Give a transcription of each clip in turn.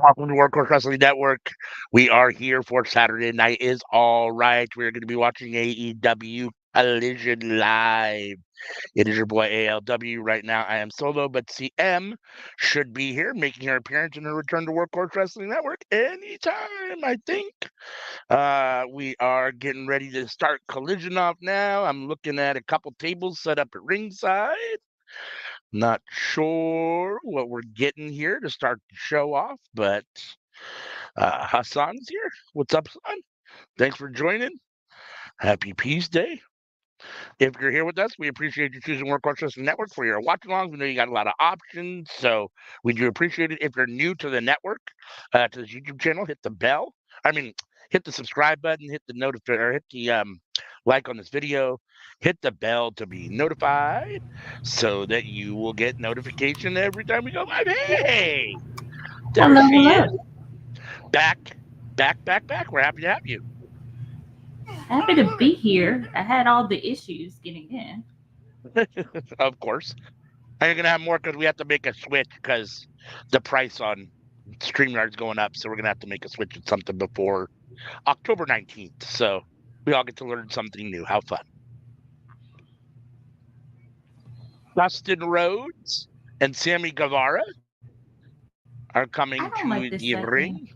Welcome to Workhorse Wrestling Network. We are here for Saturday Night is All Right. We're going to be watching AEW Collision Live. It is your boy ALW. Right now, I am solo, but CM should be here, making her appearance in her return to Workhorse Wrestling Network anytime, I think. We are getting ready to start Collision off now. I'm looking at a couple tables set up at ringside. Not sure what we're getting here to start the show off, but Hassan's here. What's up, Hassan? Thanks for joining. Happy Peace Day. If you're here with us, we appreciate you choosing Workhorse Wrestling Network for your watch-alongs. We know you got a lot of options, so we do appreciate it. If you're new to the network, to this YouTube channel, hit the bell. Hit the subscribe button, hit the or hit the like on this video, hit the bell to be notified, so that you will get notification every time we go live. Hey, there Hello, she is, hello. back. We're happy to have you. Happy to be here. I had all the issues getting in. Of course. And you're gonna have more because we have to make a switch because the price on StreamYard's going up, so we're gonna have to make a switch at something before October 19th. So we all get to learn something new. How fun. Dustin Rhodes and Sammy Guevara are I coming don't to like this the segment. ring.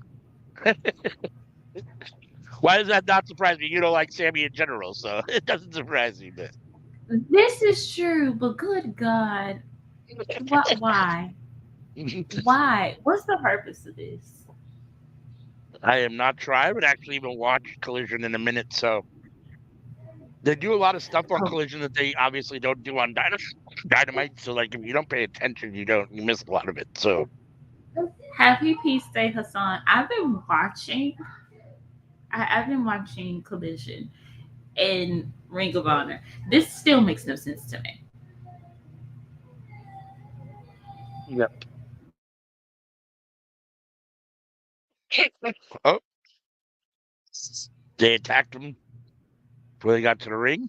Why does that not surprise me? You don't like Sammy in general, so it doesn't surprise me. But This is true, but good God, what? Why? Why? What's the purpose of this? I am not sure. I haven't actually even watched Collision in a minute, so they do a lot of stuff on Oh, Collision that they obviously don't do on Dynamite. So, like, if you don't pay attention, you miss a lot of it. So, happy Peace Day, Hassan. I've been watching Collision and Ring of Honor. This still makes no sense to me. yep. Oh, they attacked him before they got to the ring.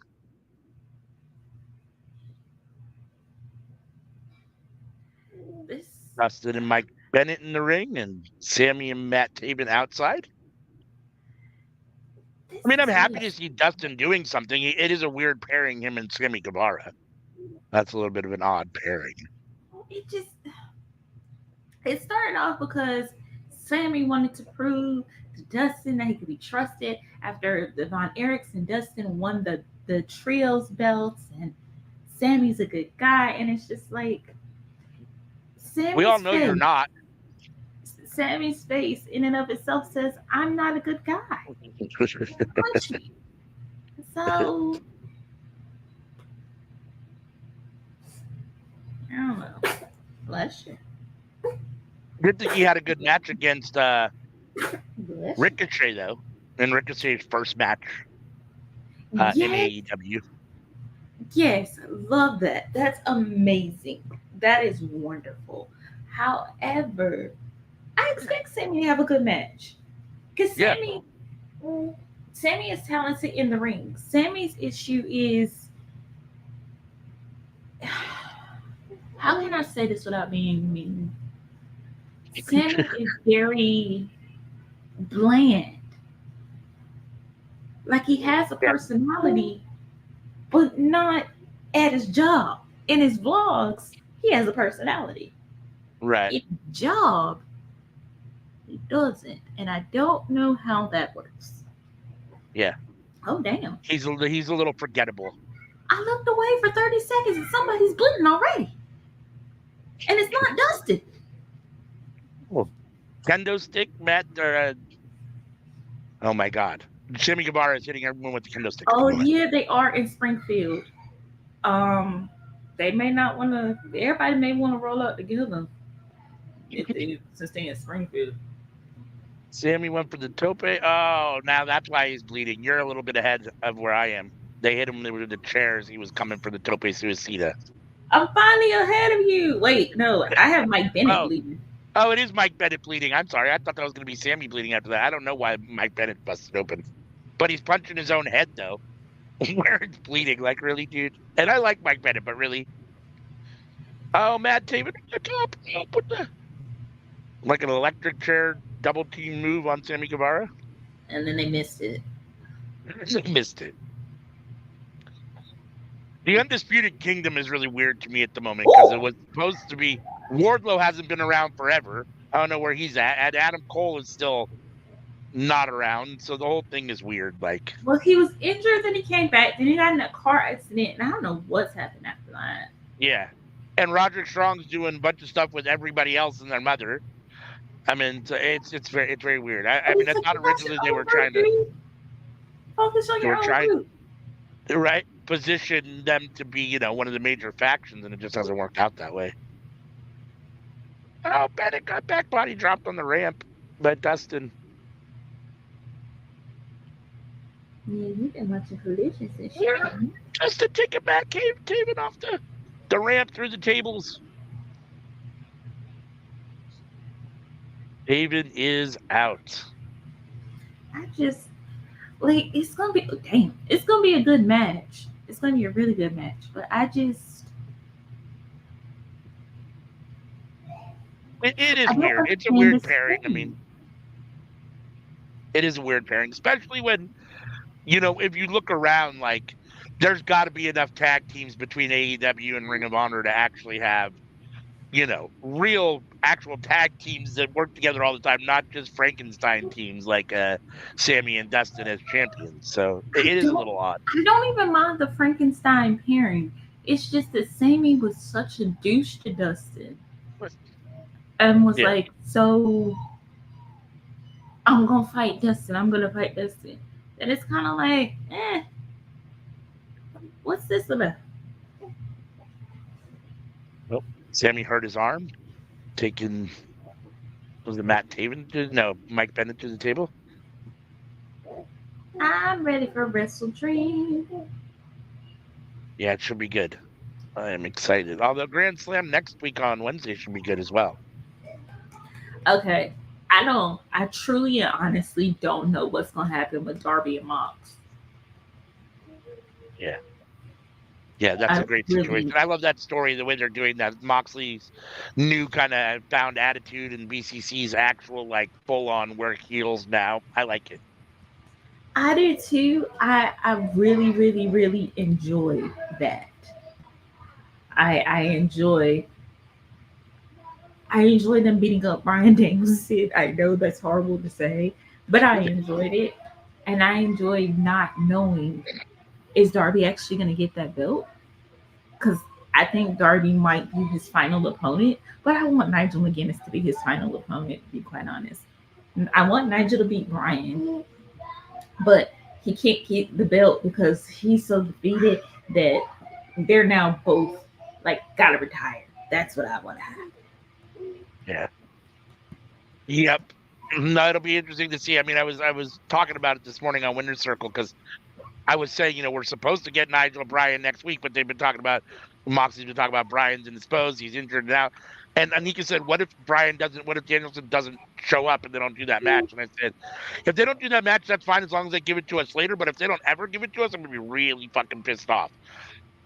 This Dustin and Mike Bennett in the ring, and Sammy and Matt Taven outside. this I mean, I'm is happy really. to see Dustin doing something. It is a weird pairing, him and Sammy Guevara. That's a little bit of an odd pairing. It just. It started off because Sammy wanted to prove to Dustin that he could be trusted after the Von Erichs and Dustin won the trios belts, and Sammy's a good guy, and it's just like We all Sammy's know you're face. not. Sammy's face in and of itself says, I'm not a good guy. Punch me. So I don't know. Bless you. Good thing he had a good match against Bless you. Ricochet, though, in Ricochet's first match in Yes, AEW. yes, love that. That's amazing. That is wonderful. However, I expect Sammy to have a good match because Yeah, Sammy is talented in the ring. Sammy's issue is how can I say this without being mean? Sammy is very bland. Like he has a yeah, personality, but not at his job. In his vlogs, he has a personality. right. In his job, he doesn't. And I don't know how that works. Yeah, Oh, damn. he's a little forgettable. I looked away for 30 seconds and somebody's bleeding already. And it's not Dustin. Oh. Kendo stick, Matt. Oh my God, Sammy Guevara is hitting everyone with the kendo stick at the Oh, moment. yeah, they are in Springfield. Um, they may not want to, everybody may want to roll up together since they in Springfield. Sammy went for the tope. Oh, now that's why he's bleeding. You're a little bit ahead of where I am. They hit him with the chairs. He was coming for the tope suicida. I'm finally ahead of you. Wait, no, I have Mike Bennett Oh, bleeding. oh, it is Mike Bennett bleeding. I'm sorry. I thought that was going to be Sammy bleeding after that. I don't know why Mike Bennett busted open, but he's punching his own head though, where it's bleeding. Like really, dude. And I like Mike Bennett, but really. Oh, Matt Taven at the top. Oh, what the? like an electric chair double team move on Sammy Guevara. and then they missed it. They missed it. The Undisputed Kingdom is really weird to me at the moment because it Ooh! was supposed to be. Wardlow hasn't been around forever. I don't know where he's at. And Adam Cole is still not around, so the whole thing is weird. Like, Well, he was injured, then he came back, then he got in a car accident, and I don't know what's happened after that. yeah. And Roderick Strong's doing a bunch of stuff with everybody else and their mother. I mean, it's very weird. I mean, I thought originally they were trying to Focus on they your were own trying group. to right position them to be one of the major factions, and it just hasn't worked out that way. Oh, Bennett got back body dropped on the ramp by Dustin. Yeah, you've been watching Collisions and shit. Yeah, Dustin taking back caving off the ramp through the tables. David is out. I just like it's gonna be it's gonna be a good match. It's gonna be a really good match. But It is I don't weird. It's a understand weird this pairing. I thing. mean, it is a weird pairing, especially when if you look around, like there's got to be enough tag teams between AEW and Ring of Honor to actually have real actual tag teams that work together all the time, not just Frankenstein teams like Sammy and Dustin as champions. So it is a little odd. I don't even mind the Frankenstein pairing. It's just that Sammy was such a douche to Dustin and was Yeah. like, so I'm gonna fight Dustin. I'm gonna fight Dustin. And it's kind of like, what's this about? Well, Sammy hurt his arm, taking was it Matt Taven? No, Mike Bennett to the table. I'm ready for Wrestle Dream. Yeah, it should be good. I am excited. Although Grand Slam next week on Wednesday should be good as well. Okay. I truly and honestly don't know what's gonna happen with Darby and Mox. Yeah. Yeah, that's a great situation. I love that story, the way they're doing that. Moxley's new kind of found attitude and BCC's actual, like, full-on work heels now. I like it. I do too. I really, really, really enjoy that. I enjoy them beating up Brian Danielson. I know that's horrible to say, but I enjoyed it. And I enjoyed not knowing, is Darby actually going to get that belt? Because I think Darby might be his final opponent, but I want Nigel McGuinness to be his final opponent, to be quite honest. I want Nigel to beat Brian, but he can't keep the belt because he's so defeated that they're now both like gotta retire. That's what I want to have. Yeah. Yep. No, it'll be interesting to see. I mean, I was talking about it this morning on Winner's Circle because I was saying, we're supposed to get Nigel Bryan next week, but they've been talking about Moxley's been talking about Bryan's indisposed, he's injured now. And Anika said, what if Danielson doesn't show up and they don't do that match? And I said, if they don't do that match, that's fine as long as they give it to us later. But if they don't ever give it to us, I'm gonna be really fucking pissed off.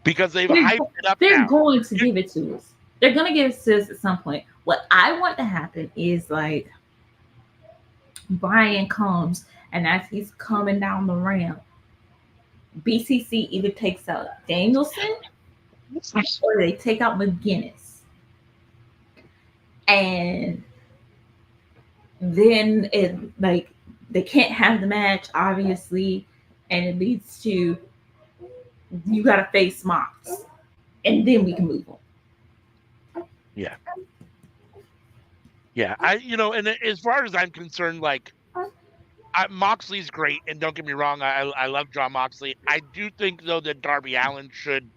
Because they've hyped it up They're now. going to give it to us. They're gonna give it to us at some point. What I want to happen is like Bryan comes, and as he's coming down the ramp, BCC either takes out Danielson or they take out McGuinness. And then it like they can't have the match, obviously, and it leads to you gotta face Mox. And then we can move on. Yeah. Yeah. And as far as I'm concerned, like Moxley's great, and don't get me wrong, I love Jon Moxley. I do think though that Darby Allin should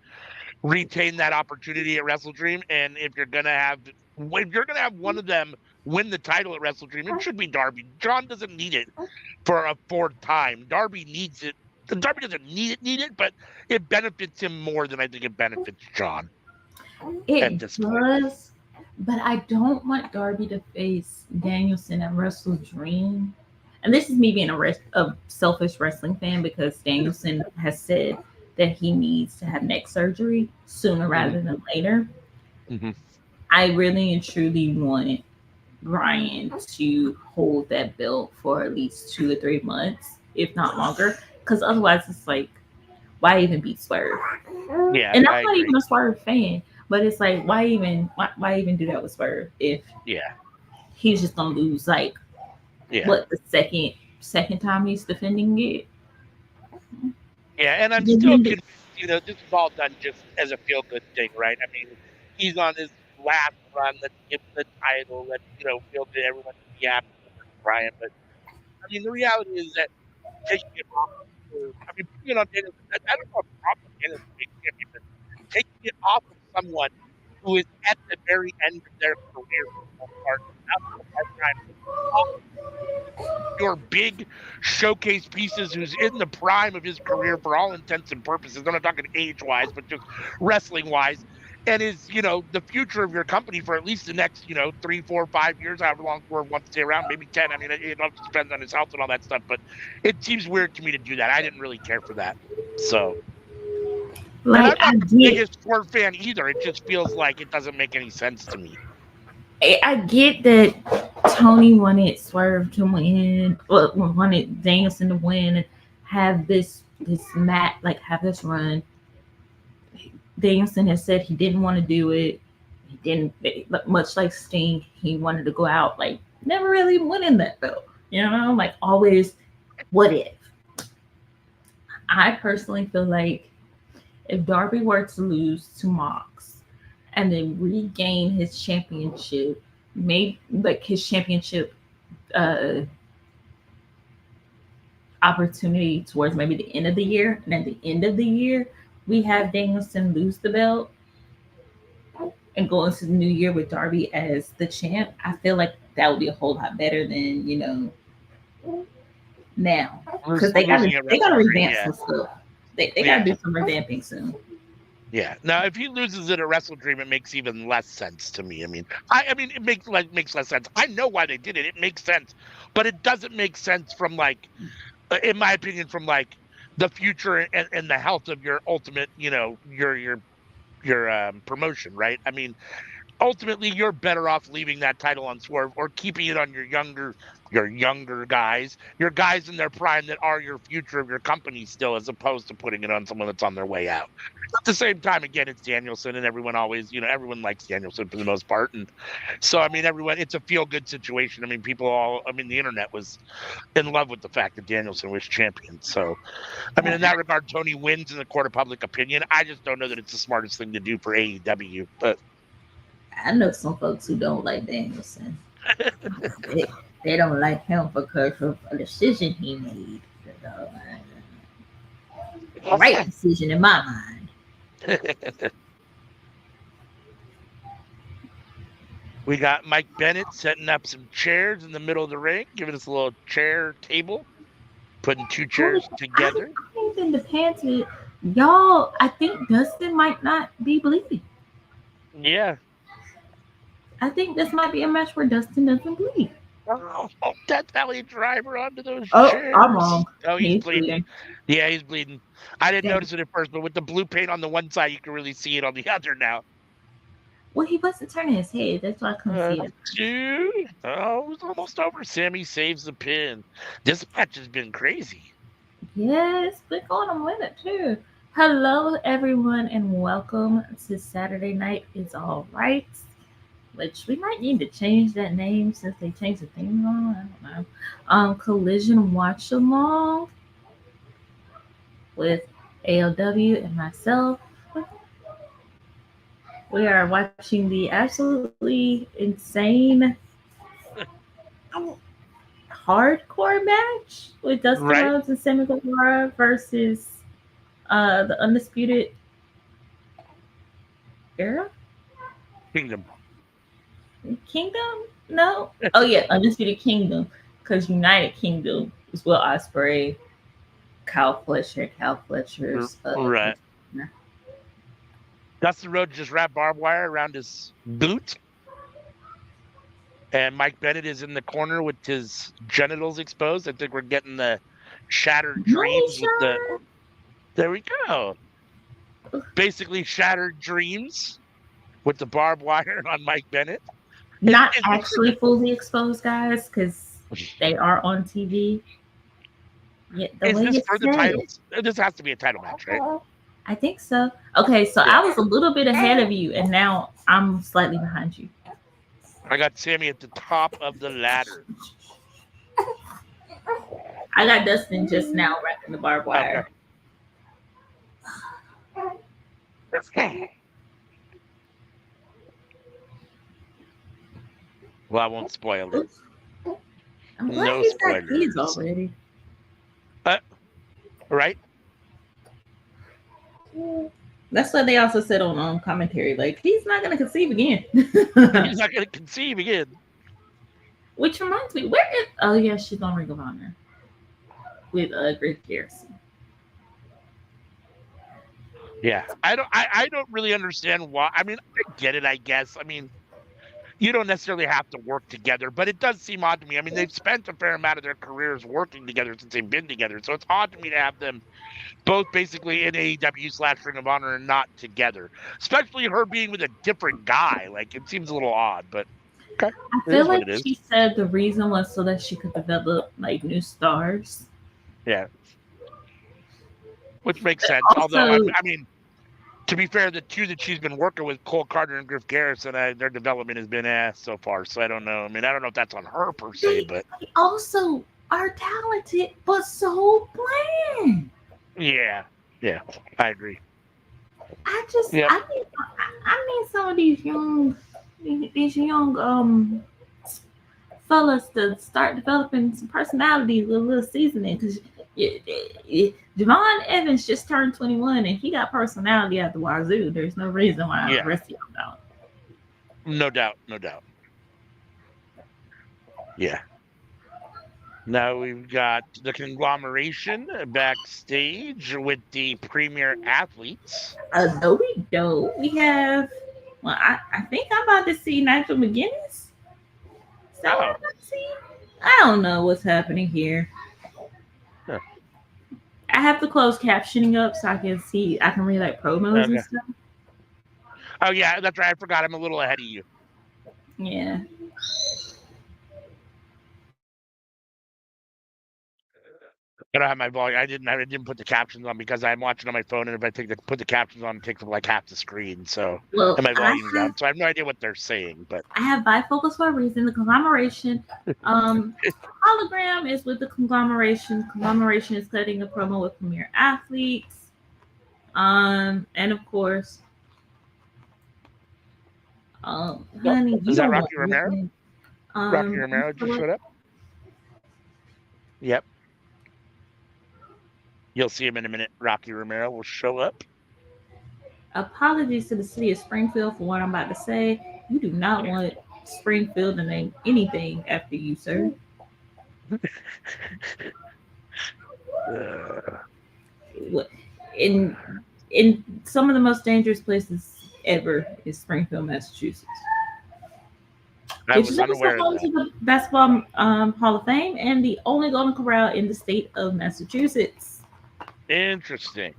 retain that opportunity at Wrestle Dream, and if you're gonna have one of them win the title at Wrestle Dream, it should be Darby. Jon doesn't need it for a fourth time. Darby needs it. Darby doesn't need it, but it benefits him more than I think it benefits Jon. It does, but I don't want Darby to face Danielson at Wrestle Dream. And this is me being a selfish wrestling fan because Danielson has said that he needs to have neck surgery sooner rather than later. Mm-hmm. I really and truly want Bryan to hold that belt for at least 2 or 3 months, if not longer. Because otherwise, it's like, why even beat Swerve? Yeah, And I'm I not agree. even a Swerve fan, but it's like, why even do that with Swerve if Yeah, he's just gonna lose like yeah, what, the second time he's defending it? yeah. And I'm still Defended. convinced, this is all done just as a feel good thing, right? I mean, he's on his last run. Let's give him the title. Let's, feel good. Everyone can be happy for Brian. But I mean, the reality is that taking it off, I mean, putting it on Danielson, I don't know if the problem with Danielson being champion, but taking it off of someone who is at the very end of their career for the most part, not for a hard time, off your big showcase pieces who's in the prime of his career for all intents and purposes. I'm not talking age wise, but just wrestling wise. And is, the future of your company for at least the next, 3, 4, 5 years, however long Swerve wants to stay around, maybe 10. I mean, it all just depends on his health and all that stuff. But it seems weird to me to do that. I didn't really care for that. So, and Like, I'm not the biggest Swerve fan either. It just feels like it doesn't make any sense to me. I get that Tony wanted Swerve to win, well, wanted Danielson to win and have this mat, like have this run. Danielson has said he didn't want to do it. He didn't, much like Sting, he wanted to go out like never really winning that belt. Like always, what if? I personally feel like if Darby were to lose to Mox and then regain his championship, maybe like his championship uh opportunity towards maybe the end of the year, and at the end of the year we have Danielson lose the belt and go into the new year with Darby as the champ. I feel like that would be a whole lot better than now, because Losing at they gotta Wrestle Dream, revamp yeah. some stuff. They gotta Yeah. do some revamping soon. Yeah. Now, if he loses it at Wrestle Dream, it makes even less sense to me. I mean, it makes less sense. I know why they did it. It makes sense, but it doesn't make sense from in my opinion, from the future and the health of your ultimate, your promotion, right? I mean, ultimately you're better off leaving that title on Swerve or keeping it on your younger guys, your guys in their prime that are your future of your company still, as opposed to putting it on someone that's on their way out. At the same time, again, it's Danielson, and everyone always, everyone likes Danielson for the most part. And so, I mean, it's a feel good situation. I mean, the internet was in love with the fact that Danielson was champion. So, I mean, in that regard, Tony wins in the court of public opinion. I just don't know that it's the smartest thing to do for AEW. But I know some folks who don't like Danielson. they, they don't like him because of a decision he made. Right decision in my mind. We got Mike Bennett setting up some chairs in the middle of the ring, giving us a little chair table, putting two chairs together. I even the pants it. Y'all, I think Dustin might not be bleeding. Yeah. I think this might be a match where Dustin doesn't bleed. Oh, Death Valley driver onto those Oh, chairs. I'm wrong. Oh, he's bleeding. bleeding. Yeah, he's bleeding. I didn't Dang. notice it at first, but with the blue paint on the one side, you can really see it on the other now. Well, he wasn't turning his head. That's why I couldn't see it. Dude. Oh, it was almost over. Sammy saves the pin. This match has been crazy. Yes, click on him with it too. Hello, everyone, and welcome to Saturday Night Is All Right, which we might need to change that name since they changed the theme song. I don't know. Collision Watchalong with ALW and myself. We are watching the absolutely insane hardcore match with Dustin Right? Rhodes and Sammy Guevara versus the Undisputed Era? Kingdom. Kingdom? No. Oh yeah, Undisputed Kingdom. Because United Kingdom is Will Ospreay, Cal Fletcher's. Right. Dustin Rhodes just wrapped barbed wire around his boot. And Mike Bennett is in the corner with his genitals exposed. I think we're getting the shattered dreams with the. There we go. Basically, shattered dreams with the barbed wire on Mike Bennett. Not Is this actually fully exposed, guys, because they are on TV. Yeah, the is way this it's for the said. titles? This has to be a title match, right? I think so. Okay, so Yeah. I was a little bit ahead of you, and now I'm slightly behind you. I got Sammy at the top of the ladder. I got Dustin just now wrapping the barbed Okay. wire. Well, I won't spoil it. Oops. I'm glad No he's got kids spoilers. already. Right? That's what they also said on commentary. Like, he's not going to conceive again. He's not going to conceive again. Which reminds me, where is. Oh, yeah, she's on Ring of Honor with Griff Garrison. Yeah. I don't really understand why. I mean, I get it, I guess. I mean, you don't necessarily have to work together, but it does seem odd to me. I mean, they've spent a fair amount of their careers working together since they've been together. So it's odd to me to have them both basically in AEW / Ring of Honor and not together. Especially her being with a different guy. Like, it seems a little odd, but okay. I It feel is what like it is. she said the reason was so that she could develop like new stars. Yeah. Which makes sense. Also, Although, I mean, to be fair, the two that she's been working with, Cole Carter and Griff Garrison, their development has been ass so far. So I don't know. I mean, I don't know if that's on her per se, but they also are talented, but so bland. yeah, I agree. Yep. I need some of these young fellas to start developing some personality with a little seasoning because Javon Evans just turned 21 and he got personality at the wazoo. There's no reason why the rest of y'all don't. No doubt. Yeah. Now we've got the conglomeration backstage with the premier athletes. No, we don't. We have. Well, I think I'm about to see Nigel McGuinness. Is that what I'm about to see? I don't know what's happening here. Huh. I have the closed captioning up so I can see. I can read like promos and stuff. Oh yeah, that's right. I forgot. I'm a little ahead of you. Yeah. I don't have my volume. I didn't put the captions on because I'm watching on my phone, and if I put the captions on, it takes up like half the screen. So and my volume's down, so I have no idea what they're saying. But I have bifocals for a reason. The conglomeration, hologram is with the conglomeration. Conglomeration is cutting a promo with premier athletes, and of course, honey, is that Rocky Romero? Rocky Romero just showed up. Yep. You'll see him in a minute. Rocky Romero will show up. Apologies to the city of Springfield for what I'm about to say. You do not want Springfield to name anything after you, sir. In some of the most dangerous places ever is Springfield, Massachusetts. I was unaware of that. To the Basketball Hall of Fame and the only Golden Corral in the state of Massachusetts. Interesting.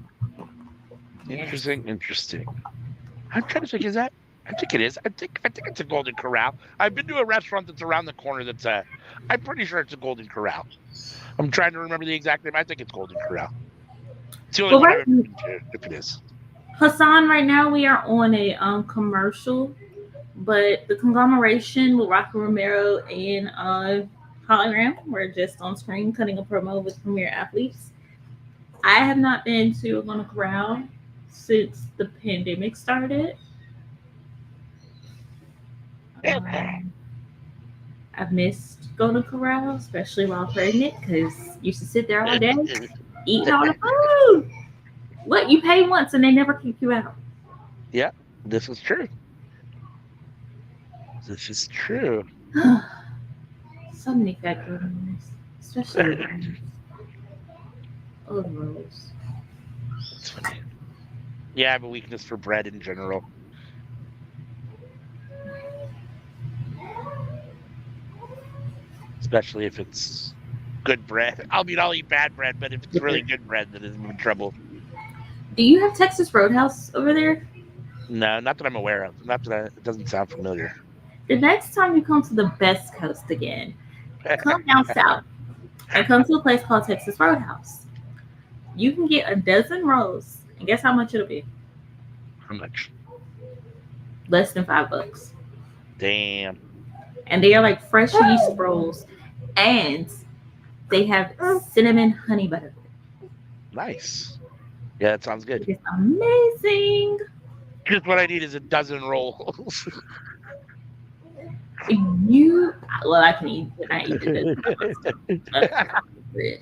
Interesting. I'm trying to think. Is that? I think it is. I think it's a Golden Corral. I've been to a restaurant that's around the corner. I'm pretty sure it's a Golden Corral. I'm trying to remember the exact name. I think it's Golden Corral. It's the only one I've been to, if it is. Hassan, right now we are on a commercial, but the conglomeration with Rocky Romero and Hologram, we're just on screen cutting a promo with premier athletes. I have not been to a Golden Corral since the pandemic started. I've missed Golden Corral, especially while pregnant, because you used to sit there all day eating all the food. What? You pay once and they never kick you out. Yeah, this is true. So many factors in this, especially with all the rolls. That's funny. Yeah, I have a weakness for bread in general. Especially if it's good bread. I'll eat bad bread, but if it's really good bread, then I'm in trouble. Do you have Texas Roadhouse over there? No, not that I'm aware of. It doesn't sound familiar. The next time you come to the best coast again, come down south and come to a place called Texas Roadhouse. You can get a dozen rolls, and guess how much it'll be? How much? Less than $5. Damn. And they are like fresh yeast rolls, and they have cinnamon honey butter. Nice. Yeah, that sounds good. It's amazing. Just what I need is a dozen rolls. You, well, I can eat. I eat the dozen.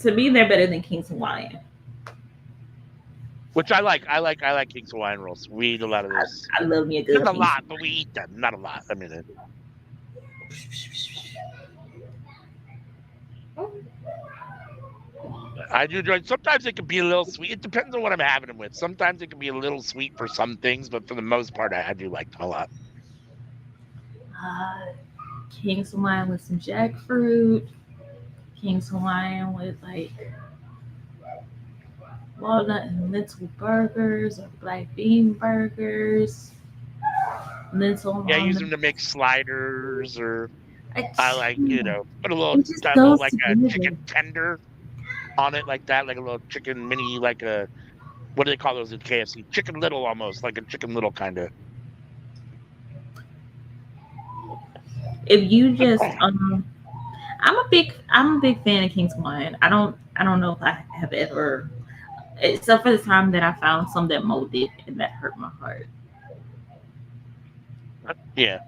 To me, they're better than King's Hawaiian. Which I like. I like King's Hawaiian rolls. We eat a lot of those. I love me a good. Not a lot, but we eat them. Not a lot. I mean, I do enjoy. Sometimes it can be a little sweet. It depends on what I'm having them with. Sometimes it can be a little sweet for some things, but for the most part, I do like them a lot. King's Hawaiian with some jackfruit. King's Hawaiian with like walnut and lentil burgers or black bean burgers. Lentil. Yeah, use them to make sliders, or I like put a just little like a together. chicken tender on it like that, like a little chicken mini, like a what do they call those in KFC? Chicken Little, almost like a Chicken Little kind of. If you just I'm a big fan of King's Hawaiian. I don't know if I have ever, except for the time that I found some that molded and that hurt my heart. Yeah.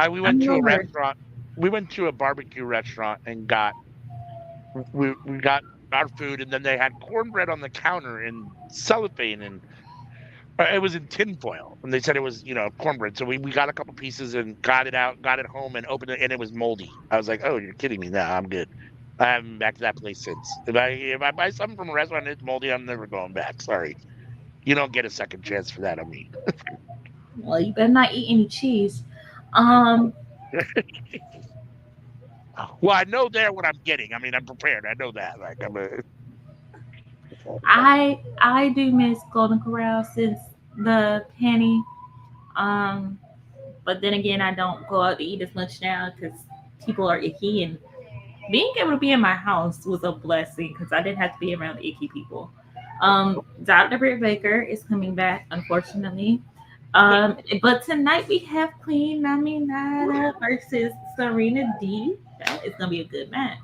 We went to a restaurant. We went to a barbecue restaurant and we got our food, and then they had cornbread on the counter in cellophane, and it was in tinfoil, and they said it was cornbread. So we got a couple pieces and got it out, got it home, and opened it, and it was moldy. I was like, oh, you're kidding me? No, I'm good. I haven't been back to that place since. If I buy something from a restaurant and it's moldy, I'm never going back. Sorry, you don't get a second chance for that on me. Well, you better not eat any cheese. Well, I know there what I'm getting. I mean, I'm prepared. I know that. Like I do miss Golden Corral since the penny. But then again, I don't go out to eat as much now because people are icky, and being able to be in my house was a blessing because I didn't have to be around icky people. Dr. Britt Baker is coming back, unfortunately. But tonight we have Queen Naminata versus Serena D. That is gonna be a good match.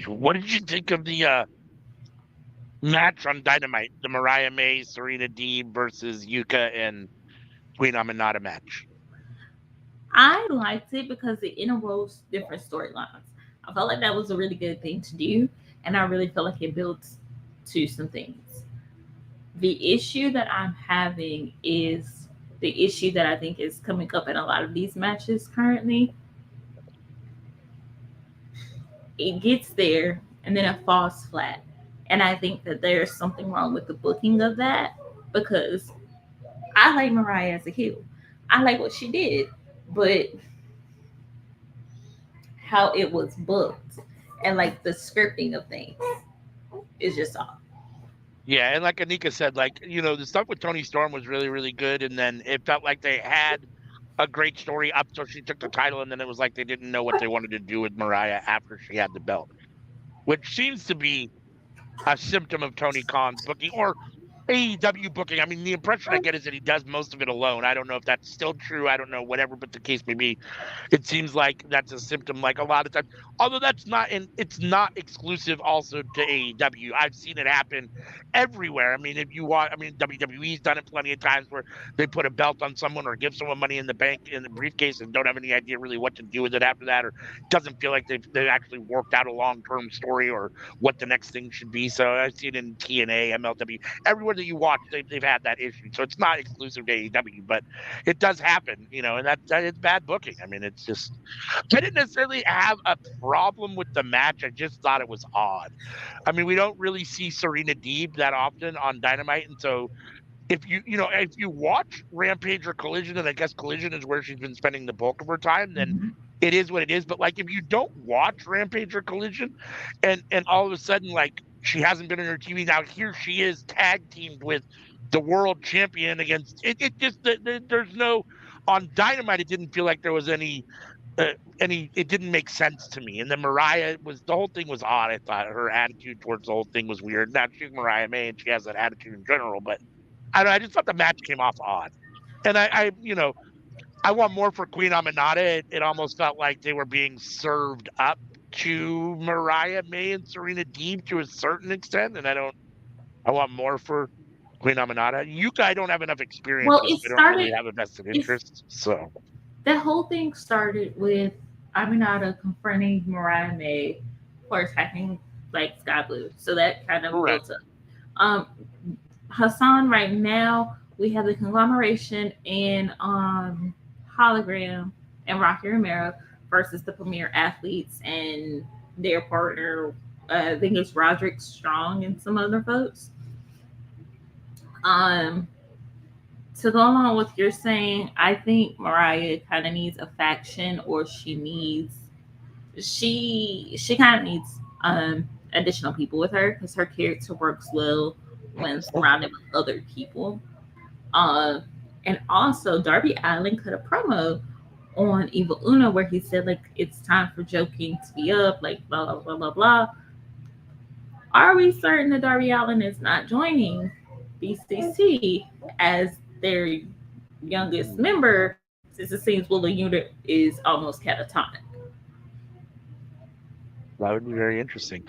What did you think of the match on Dynamite? The Mariah May, Serena Deeb versus Yuka and Queen Aminata match. I liked it because it interwoves different storylines. I felt like that was a really good thing to do, and I really felt like it built to some things. The issue that I'm having is the issue that I think is coming up in a lot of these matches currently. It gets there and then it falls flat. And I think that there's something wrong with the booking of that because I like Mariah as a heel. I like what she did, but how it was booked and like the scripting of things is just off. Yeah, and like Anika said, like, the stuff with Toni Storm was really, really good, and then it felt like they had a great story up till she took the title, and then it was like they didn't know what they wanted to do with Mariah after she had the belt, which seems to be a symptom of Tony Khan's booking or AEW booking. I mean, the impression I get is that he does most of it alone. I don't know if that's still true. I don't know, whatever, but the case may be. It seems like that's a symptom, like a lot of times. Although it's not exclusive also to AEW. I've seen it happen everywhere. I mean, if you watch, WWE's done it plenty of times where they put a belt on someone or give someone money in the bank in the briefcase and don't have any idea really what to do with it after that, or doesn't feel like they've actually worked out a long-term story or what the next thing should be. So I've seen it in TNA, MLW, everywhere that you watch, they've had that issue. So it's not exclusive to AEW, but it does happen, and that is bad booking. I mean, it's just, I didn't necessarily have a problem with the match. I just thought it was odd. I mean, we don't really see Serena Deeb that often on Dynamite, and so if you watch Rampage or Collision, and I guess Collision is where she's been spending the bulk of her time, then it is what it is. But like, if you don't watch Rampage or Collision, and all of a sudden, like, she hasn't been in her TV now, here she is tag teamed with the world champion against it. It just there's no on Dynamite. It didn't feel like there was any. It didn't make sense to me. And then Mariah was the whole thing was odd. I thought her attitude towards the whole thing was weird. Now she's Mariah May and she has that attitude in general, but I don't know, I just thought the match came off odd. And I want more for Queen Aminata. It almost felt like they were being served up to Mariah May and Serena Deeb to a certain extent, and I want more for Queen Aminata. I don't have enough experience Well, with, it so I don't really started. have a vested It's interest. So that whole thing started with Aminata confronting Mariah May for attacking like Sky Blue. So that kind of correct. built up. Um, Hassan, right now we have the conglomeration and hologram and Rocky Romero versus the premier athletes and their partner. I think it's Roderick Strong and some other folks. Um, to go along with your saying, I think Mariah kind of needs a faction, or she kind of needs additional people with her because her character works well when surrounded with other people. Uh, and also, Darby Allen cut a promo on Evil Uno where he said like it's time for joking to be up, like blah blah blah blah blah. Are we certain that Darby Allen is not joining BCC as their youngest member? Since it seems well the unit is almost catatonic. That would be very interesting.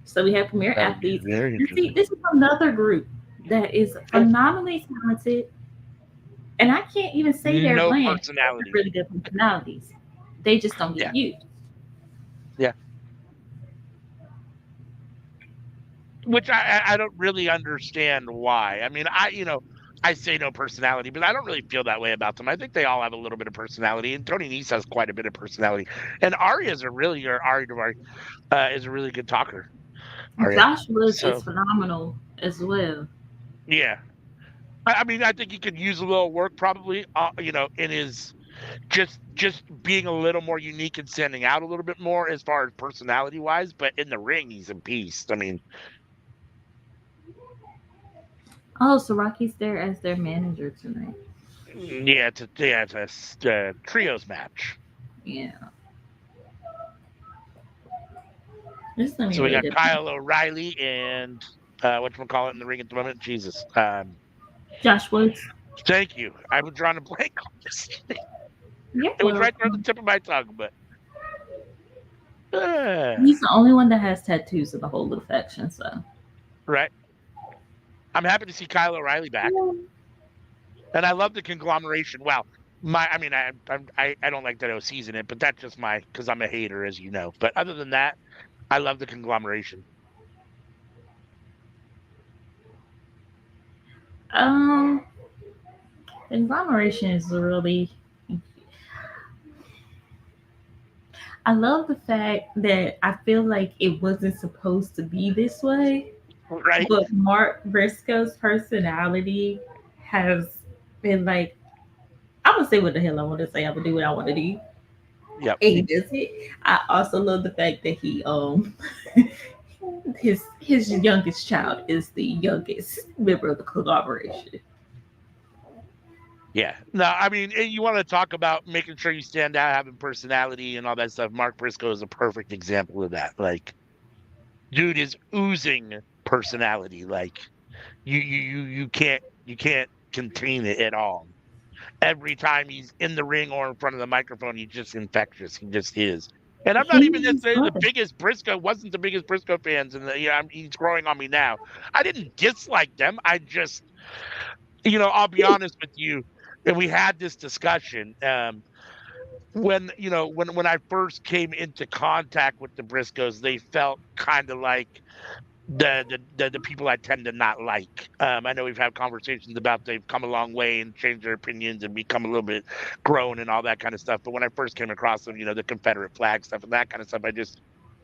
So we have premier That would be athletes. very And see, interesting. this is another group that is phenomenally talented. And I can't even say they're No bland. They're personality. really good personalities. They just don't Yeah, get used. yeah. Which I don't really understand why. I mean, I say no personality, but I don't really feel that way about them. I think they all have a little bit of personality, and Tony Nese has quite a bit of personality. And Arya is a really or Ari Daivari, is a really good talker. Arya. Josh Woods is So phenomenal as well. yeah, I mean, I think he could use a little work probably. In his just being a little more unique and standing out a little bit more as far as personality wise. But in the ring, he's a beast. I mean, Oh, so Rocky's there as their manager tonight. it's a trios match. Yeah. This is gonna be So we really got good. Kyle O'Reilly and whatchamacallit in the ring at the moment. Jesus. Josh Woods. Thank you. I was drawing a blank on this. Yeah, It was well, right there on the tip of my tongue, but he's the only one that has tattoos in the whole little faction. So right. I'm happy to see Kyle O'Reilly back, and I love the conglomeration. Well, I mean, I don't like that OC's in it, but that's just because I'm a hater, as you know. But other than that, I love the conglomeration. um, conglomeration is really. I love the fact that I feel like it wasn't supposed to be this way, Right? but Mark Briscoe's personality has been like, I'm gonna say what the hell I want to say. I'm gonna do what I want to do. Yep. And he does it. I also love the fact that he his youngest child is the youngest member of the collaboration. Yeah. No, I mean, you want to talk about making sure you stand out, having personality, and all that stuff. Mark Briscoe is a perfect example of that. Like, dude is oozing personality. Like, you can't contain it at all. Every time he's in the ring or in front of the microphone, he's just infectious. He just is. And I'm not He even is necessarily the fun. biggest Briscoe. Wasn't the biggest Briscoe fans, and he's growing on me now. I didn't dislike them. I just, I'll be honest with you. And we had this discussion when I first came into contact with the Briscoes. They felt kind of like the people I tend to not like. I know we've had conversations about they've come a long way and changed their opinions and become a little bit grown and all that kind of stuff. But when I first came across them, the Confederate flag stuff and that kind of stuff,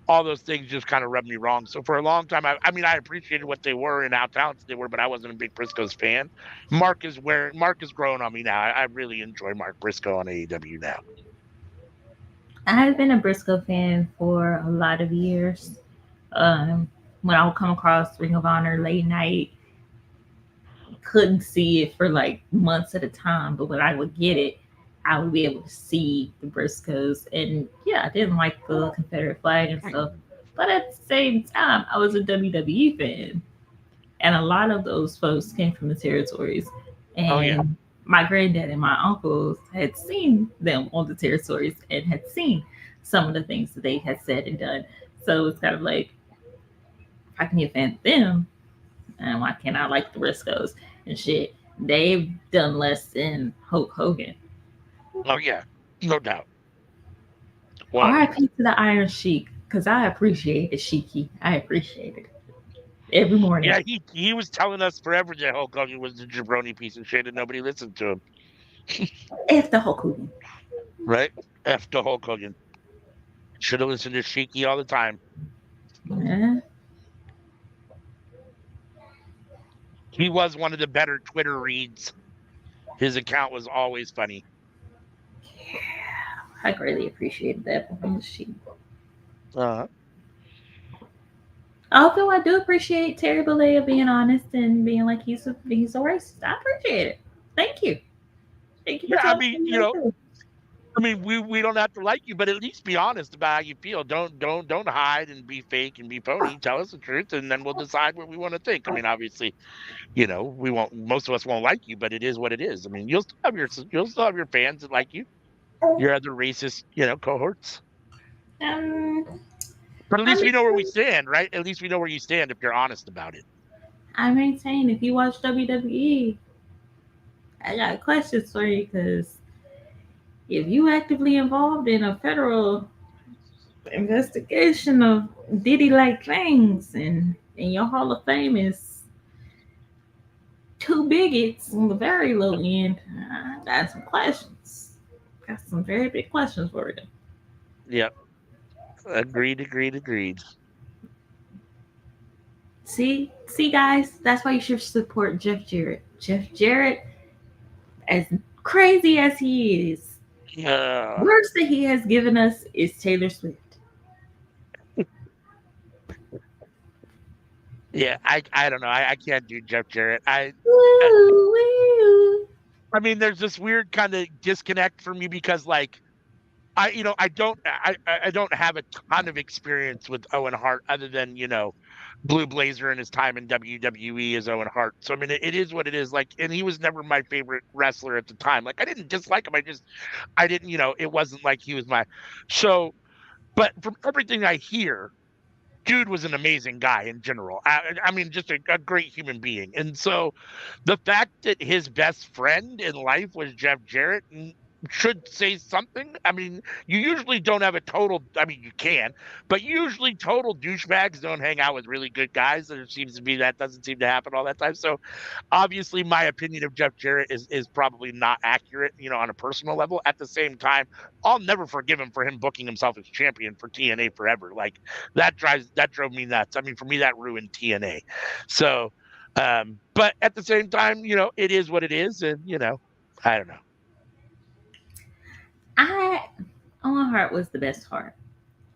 all those things just kind of rubbed me wrong. So for a long time, I mean, I appreciated what they were and how talented they were, but I wasn't a big Briscoes fan. Mark is grown on me now. I really enjoy Mark Briscoe on AEW now. I've been a Briscoe fan for a lot of years. Um, when I would come across Ring of Honor late night, couldn't see it for like months at a time, but when I would get it, I would be able to see the Briscoes. And yeah, I didn't like the Confederate flag and stuff, but at the same time, I was a WWE fan, and a lot of those folks came from the territories. Oh yeah. And my granddad and my uncles had seen them on the territories and had seen some of the things that they had said and done. So it's kind of like, how can you offend them? And why can't I like the Briscoes and shit? They've done less than Hulk Hogan. Oh yeah. No doubt. 100%. RIP to the Iron Sheik, because I appreciate the Sheiky. I appreciate it every morning. Yeah, he was telling us forever that Hulk Hogan was the jabroni piece of shit and nobody listened to him. After Hulk Hogan. Right? After Hulk Hogan. Should have listened to Sheiky all the time. Yeah. He was one of the better Twitter reads. His account was always funny. I greatly appreciated that from the Sheik. Uh, Although I do appreciate Terry Bollea being honest and being like he's a racist. I appreciate it. Thank you. Thank you for yeah, I telling mean, me that too. we don't have to like you, but at least be honest about how you feel. Don't hide and be fake and be phony. Tell us the truth, and then we'll decide what we want to think. I mean, obviously, we won't. Most of us won't like you, but it is what it is. I mean, you'll still have your fans that like you. Your other racist, cohorts. Um, But at I least we know where we mean, stand, right? At least we know where you stand if you're honest about it. I maintain if you watch WWE, I got questions for you because if you actively involved in a federal investigation of Diddy like things and your Hall of Fame is two bigots on the very low end, I got some questions. Got some very big questions for you. Yep. Agreed. See, guys, that's why you should support Jeff Jarrett. Jeff Jarrett, as crazy as he is, Yeah. worst that he has given us is Taylor Swift. Yeah, I don't know. I can't do Jeff Jarrett. I Woo, woo. I mean, there's this weird kind of disconnect for me because like I don't have a ton of experience with Owen Hart other than, Blue Blazer and his time in WWE as Owen Hart. So I mean it is what it is. Like, and he was never my favorite wrestler at the time. Like, I didn't dislike him. I didn't, it wasn't like he was my so but from everything I hear, dude was an amazing guy in general. I mean, just a great human being. And so the fact that his best friend in life was Jeff Jarrett should say something. I mean, you usually don't have a total, I mean, you can, but usually total douchebags don't hang out with really good guys. There seems to be that doesn't seem to happen all that time. So obviously my opinion of Jeff Jarrett is probably not accurate, on a personal level. At the same time, I'll never forgive him for him booking himself as champion for TNA forever. Like that drove me nuts. I mean, for me, that ruined TNA. So, but at the same time, it is what it is, and I don't know. I Owen Hart was the best Hart.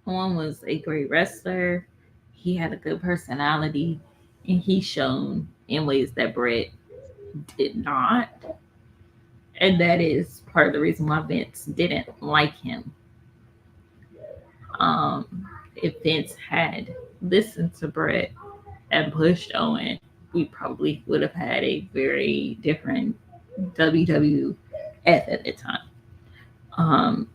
Owen was a great wrestler. He had a good personality, and he shone in ways that Brett did not. And that is part of the reason why Vince didn't like him. Um, if Vince had listened to Brett and pushed Owen, we probably would have had a very different WWF at the time. Um,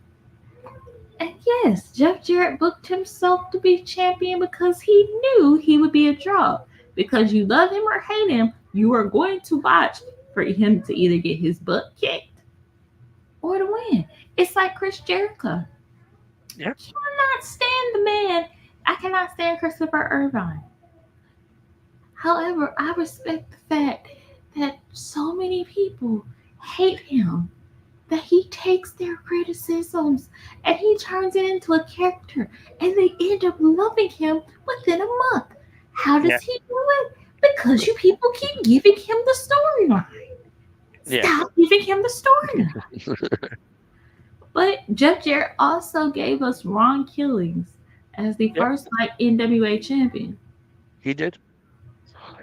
and yes, Jeff Jarrett booked himself to be champion because he knew he would be a draw. Because you love him or hate him, you are going to watch for him to either get his butt kicked or to win. It's like Chris Jericho. Yeah. Cannot stand the man. I cannot stand Christopher Irvine. However, I respect the fact that so many people hate him, that he takes their criticisms and he turns it into a character and they end up loving him within a month. How does Yeah. he do it? Because you people keep giving him the storyline. Yeah. Stop giving him the storyline. But But Jeff Jarrett also gave us Ron Killings as the Yep, first like NWA champion, he did.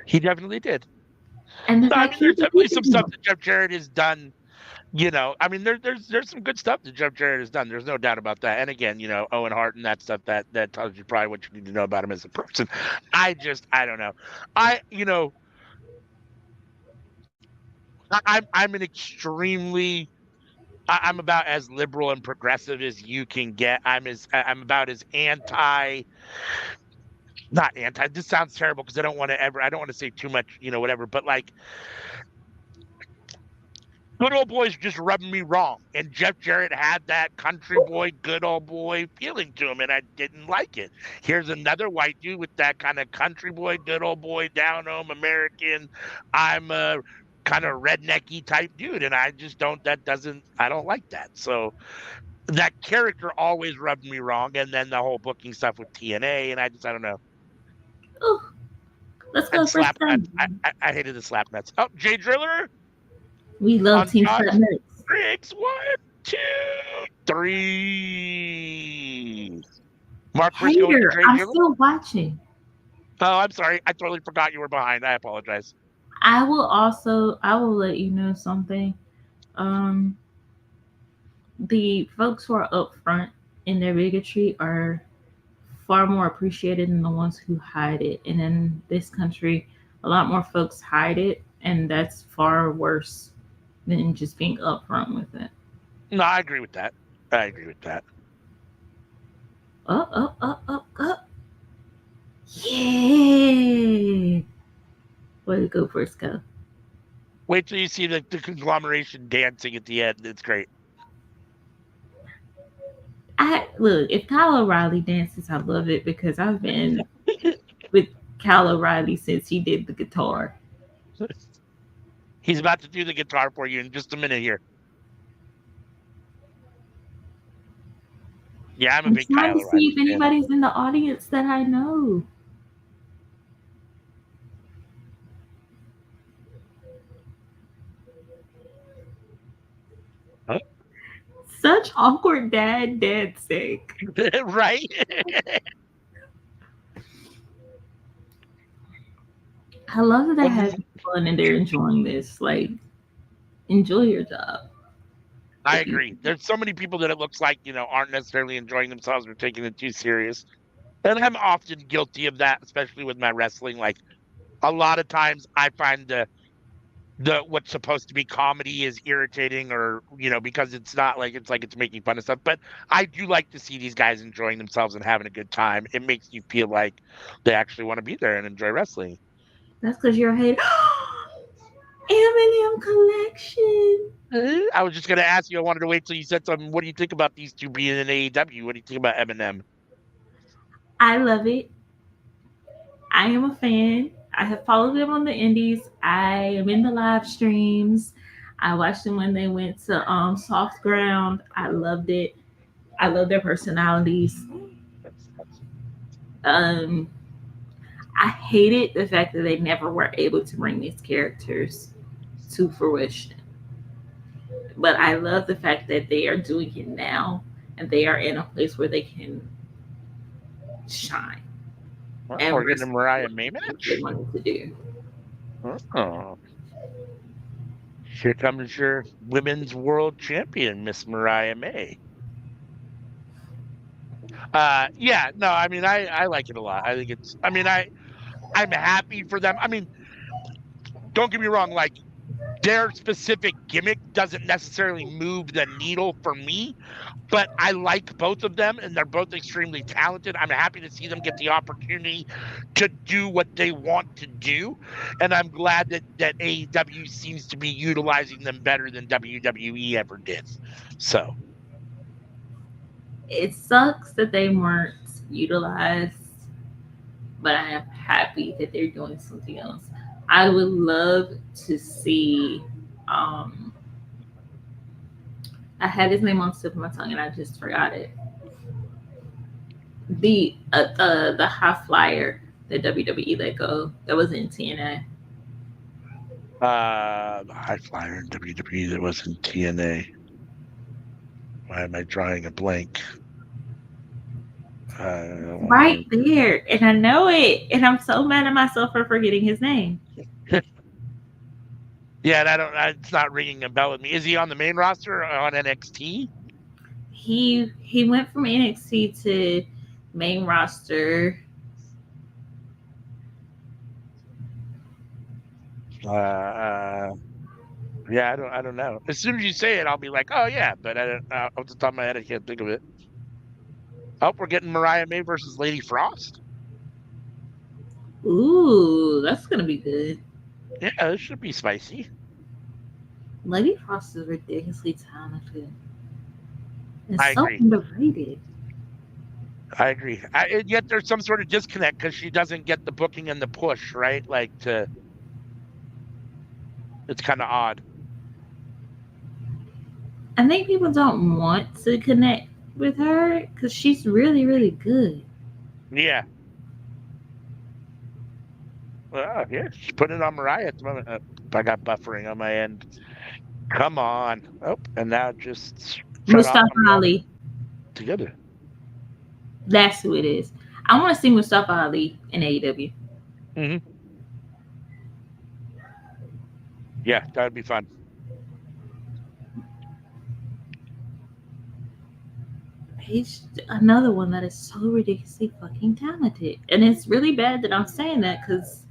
He definitely did. and the So, I fact mean, he there's was definitely some beating stuff him. that Jeff Jarrett has done. I mean, there's some good stuff that Jeff Jarrett has done. There's no doubt about that. And again, Owen Hart and that stuff that tells you probably what you need to know about him as a person. I don't know. I you know I'm an extremely I'm about as liberal and progressive as you can get. I'm about as anti, not anti. This sounds terrible because I don't want to say too much, whatever. But like, good old boy's just rubbing me wrong, and Jeff Jarrett had that country boy, good old boy feeling to him, and I didn't like it. Here's another white dude with that kind of country boy, good old boy, down home American. I'm a kind of rednecky type dude, and I just don't. I don't like that. So that character always rubbed me wrong, and then the whole booking stuff with TNA, and I don't know. Ooh, let's And go for slap nuts. some. I hated the slap nuts. Oh, Jay Driller We love on Team Josh Slap Nuts. Briggs. 1, 2, 3. Mark Briscoe with the Hater, Jay I'm Driller. still watching. Oh, I'm sorry. I totally forgot you were behind. I apologize. I will let you know something. Um, the folks who are up front in their bigotry are far more appreciated than the ones who hide it. And in this country, a lot more folks hide it, and that's far worse than just being upfront with it. No, I agree with that. I agree with that. Up, up, up, up, up. Yeah. Way to go, Frisco. Wait till you see the conglomeration dancing at the end. It's great. I look, if Kyle O'Reilly dances, I love it because I've been with Kyle O'Reilly since he did the guitar. He's about to do the guitar for you in just a minute here. Yeah, I'm a I'm big trying Kyle to see O'Reilly if fan. anybody's in the audience that I know. Huh? Such awkward dad dancing. Right? I love that they're Um, having fun and they're enjoying this. Like, enjoy your job. I If you agree. There's so many people that it looks like, aren't necessarily enjoying themselves or taking it too serious. And I'm often guilty of that, especially with my wrestling. Like a lot of times I find the what's supposed to be comedy is irritating or, because it's making fun of stuff. But I do like to see these guys enjoying themselves and having a good time. It makes you feel like they actually want to be there and enjoy wrestling. that's because you're a hater. Eminem collection. I was just gonna ask you, I wanted to wait till you said something. What do you think about these two being in AEW? What do you think about Eminem? I love it. I am a fan. I have followed them on the indies. I am in the live streams. I watched them when they went to Soft Ground. I loved it. I love their personalities. Um, I hated the fact that they never were able to bring these characters to fruition. But I love the fact that they are doing it now and they are in a place where they can shine Well, and we're getting a Mariah what May they match. wanted to do. Oh, here comes your women's world champion, Miss Mariah May. Yeah, no, I mean, I like it a lot. I think I'm happy for them. I mean, don't get me wrong, like their specific gimmick doesn't necessarily move the needle for me, but I like both of them and they're both extremely talented. I'm happy to see them get the opportunity to do what they want to do. And I'm glad that AEW seems to be utilizing them better than WWE ever did. So, It sucks that they weren't utilized, but I am happy that they're doing something else. I would love to see. Um, I had his name on the tip of my tongue and I just forgot it. The high flyer that WWE let go that was in TNA. the high flyer in WWE that was in TNA. Why am I drawing a blank? Right there. And I know it. And I'm so mad at myself for forgetting his name. Yeah, and it's not ringing a bell with me. Is he on the main roster or on NXT? He went from NXT to main roster. Yeah, I don't know. As soon as you say it, I'll be like, oh yeah, but I don't, off the top of my head, I can't think of it. Oh, we're getting Mariah May versus Lady Frost. Ooh, that's gonna be good. Yeah, this should be spicy. Lady Frost is ridiculously talented. And I so agree. underrated. I agree. And yet there's some sort of disconnect because she doesn't get the booking and the push, right? It's kind of odd. I think people don't want to connect with her because she's really, really good. Yeah. Well, yeah, she's putting it on Mariah at the moment. I got buffering on my end. Come on. Oh, and now just shut off Mustafa on me all Ali. together. That's who it is. I want to see Mustafa Ali in AEW. Hmm. Yeah, that would be fun. He's another one that is so ridiculously fucking talented. And it's really bad that I'm saying that because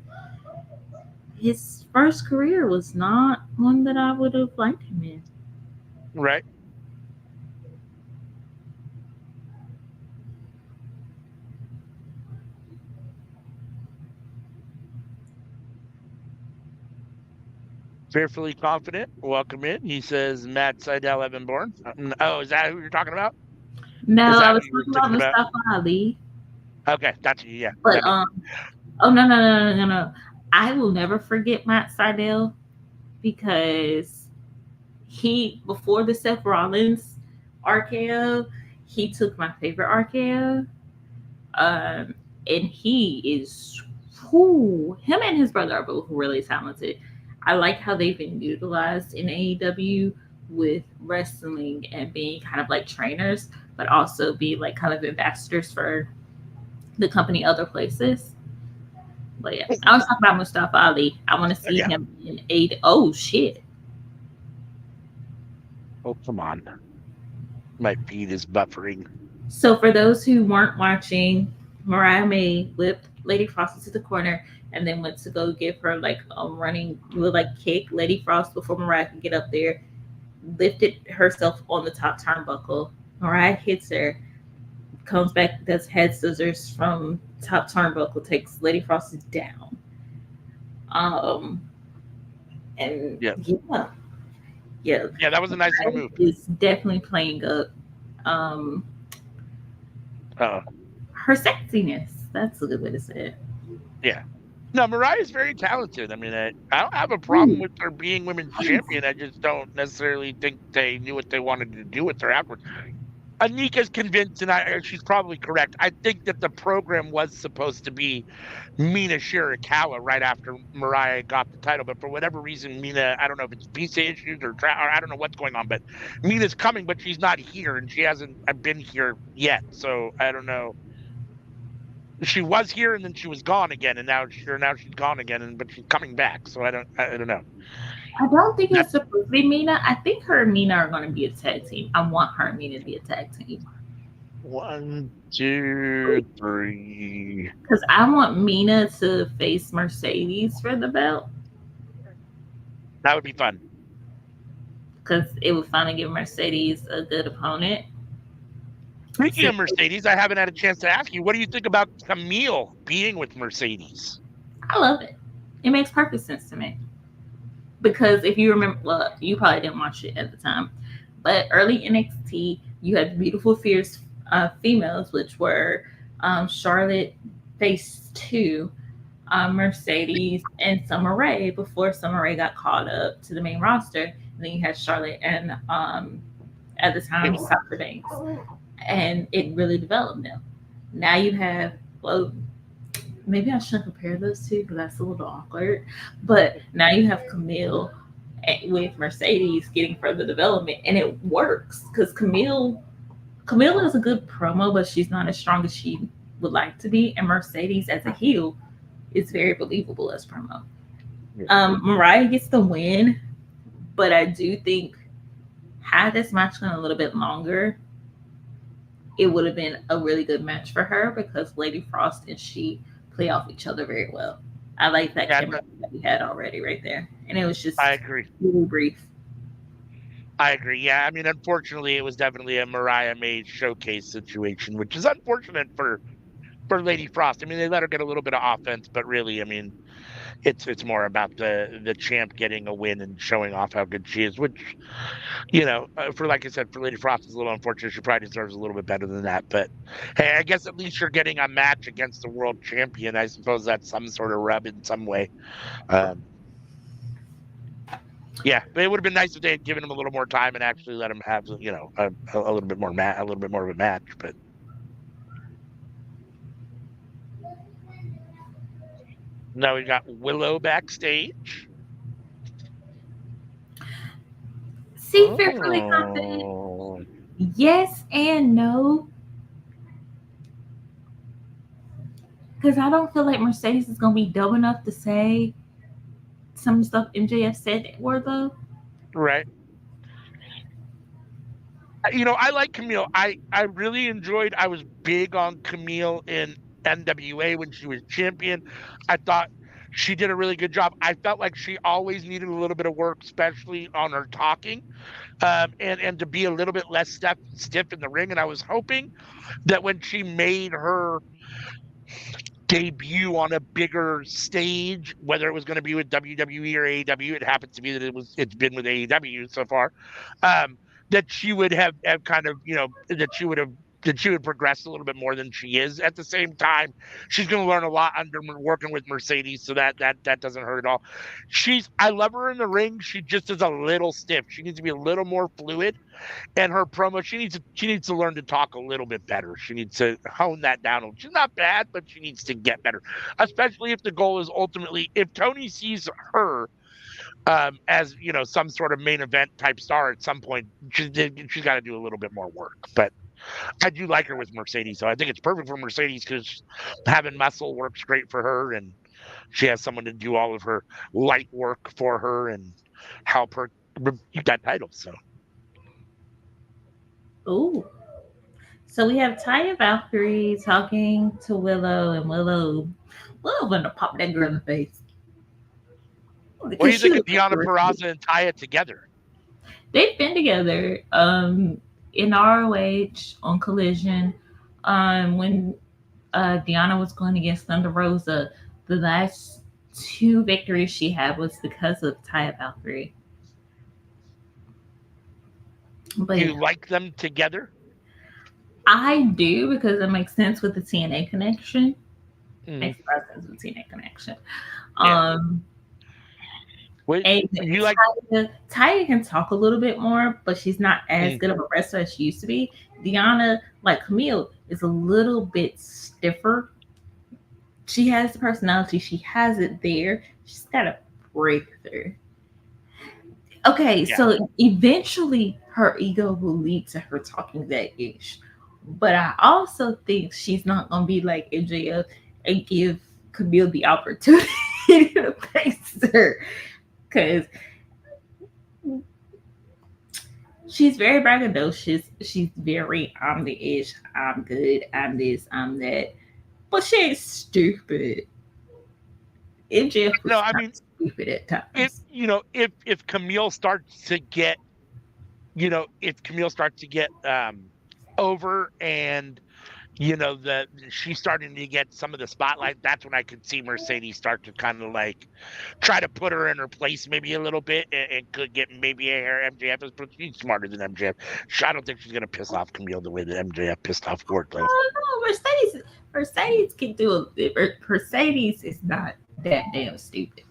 his first career was not one that I would have liked him in. Right. Fearfully confident. Welcome in. He says Matt Seidel Evan Bourne. Oh, is that who you're talking about? Is No, I that was who you were talking about thinking about? Mustafa Ali. Okay, that's you. Yeah, But that makes oh no. I will never forget Matt Seidel because he before the Seth Rollins RKO, he took my favorite RKO. Um, and he is him and his brother are both really talented. I like how they've been utilized in AEW with wrestling and being kind of like trainers, but also be like kind of ambassadors for the company other places. But yeah, I was talking about Mustafa Ali. I want to see yeah. him in eight. Oh shit! Oh, come on. My feed is buffering. So for those who weren't watching, Mariah May whipped Lady Frost into the corner and then went to go give her like a running like kick. Lady Frost before Mariah could get up there, lifted herself on the top turnbuckle. Mariah hits her, comes back, does head scissors from top turnbuckle, takes Lady Frost down. Um and Yeah. yeah, yeah, Yeah, that was a nice little move. is definitely playing up um Oh, her sexiness. That's a good way to say it. yeah. No, Mariah's very talented. I mean, I don't have a problem Ooh, with her being women's champion. I just don't necessarily think they knew what they wanted to do with her afterwards. Anika's convinced, and she's probably correct. I think that the program was supposed to be Mina Shirakawa right after Mariah got the title, but for whatever reason, Mina, I don't know if it's visa issues or I don't know what's going on, but Mina's coming, but she's not here, and she hasn't been here yet. So I don't know. She was here and then she was gone again, and now she's gone again, and but she's coming back. So I don't know. I don't think That it's supposed to be Mina. I think her and Mina are going to be a tag team. I want her and Mina to be a tag team. one, two, three. Because I want Mina to face Mercedes for the belt. That would be fun. Because it would finally give Mercedes a good opponent. Speaking So of Mercedes, I haven't had a chance to ask you, what do you think about Camille being with Mercedes? I love it. It makes perfect sense to me. Because if you remember, well, you probably didn't watch it at the time, but early NXT, you had beautiful, fierce females, which were Charlotte Phase 2, Mercedes, and Summer Rae before Summer Rae got called up to the main roster. And then you had Charlotte and at the time Sasha Banks, and it really developed them. Now you have, well, maybe I shouldn't compare those two because that's a little awkward. But now you have Camille with Mercedes getting further development, and it works because Camille is a good promo, but she's not as strong as she would like to be, and Mercedes as a heel is very believable as promo. Mariah gets the win, but I do think had this match gone a little bit longer, it would have been a really good match for her because Lady Frost and she play off each other very well. I like that Yeah, chemistry that we had already right there, and it was just I agree. really brief. I agree. Yeah, I mean, unfortunately, it was definitely a Mariah May showcase situation, which is unfortunate for Lady Frost. I mean, they let her get a little bit of offense, but really, I mean, it's more about the champ getting a win and showing off how good she is, which for like I said, for Lady Frost is a little unfortunate. She probably deserves a little bit better than that. But hey, I guess at least you're getting a match against the world champion. I suppose that's some sort of rub in some way. Um, yeah, but it would have been nice if they had given him a little more time and actually let him have a little bit more a little bit more of a match. But now we got Willow backstage. See, fearfully confident. Oh. Yes and no. Because I don't feel like Mercedes is going to be dumb enough to say some stuff MJF said were though. Right. I like Camille. I really enjoyed. I was big on Camille in NWA when she was champion. I thought she did a really good job. I felt like she always needed a little bit of work, especially on her talking, and to be a little bit less stiff in the ring. And I was hoping that when she made her debut on a bigger stage, whether it was going to be with WWE or AEW, it happens to be that it's been with AEW so far. Um, that she would have kind of that she would progress a little bit more than she is. At the same time, she's going to learn a lot under working with Mercedes, so that doesn't hurt at all. I love her in the ring. She just is a little stiff. She needs to be a little more fluid, and her promo, she needs to learn to talk a little bit better. She needs to hone that down. She's not bad, but she needs to get better, especially if the goal is ultimately, if Tony sees her as some sort of main event type star at some point, she's got to do a little bit more work. But I do like her with Mercedes, so I think it's perfect for Mercedes because having muscle works great for her, and she has someone to do all of her light work for her and help her keep that title. So Ooh. So we have Taya Valkyrie talking to Willow, and Willow gonna pop that girl in the face what do because you she think was of Deanna Purrazzo and Taya together? they've been together in ROH on Collision. When Deanna was going against Thunder Rosa, the last two victories she had was because of Taya Valkyrie. But Do you like them together? I do because it makes sense with the TNA connection. Mm, Makes a lot of sense with TNA connection. yeah. Um, Wait, and you like? Taya can talk a little bit more, but she's not as Mm, good of a wrestler as she used to be. Deanna, like Camille, is a little bit stiffer. She has the personality, she has it there. She's got a breakthrough. Okay, yeah. so eventually her ego will lead to her talking that ish. But I also think she's not gonna be like MJF and give Camille the opportunity to face her. Cause she's very braggadocious. She's very I'm the ish, I'm good, I'm this, I'm that. But she ain't stupid. MJF was No, I kind mean, of stupid at if times. if Camille starts to get if Camille starts to get over, and that she's starting to get some of the spotlight, that's when I could see Mercedes start to kind of like try to put her in her place maybe a little bit, and could get maybe a hair MJF is, but she's smarter than MJF. I don't think she's gonna piss off Camille the way that MJF pissed off Wardlow. Oh no, Mercedes can do it. Mercedes is not that damn stupid.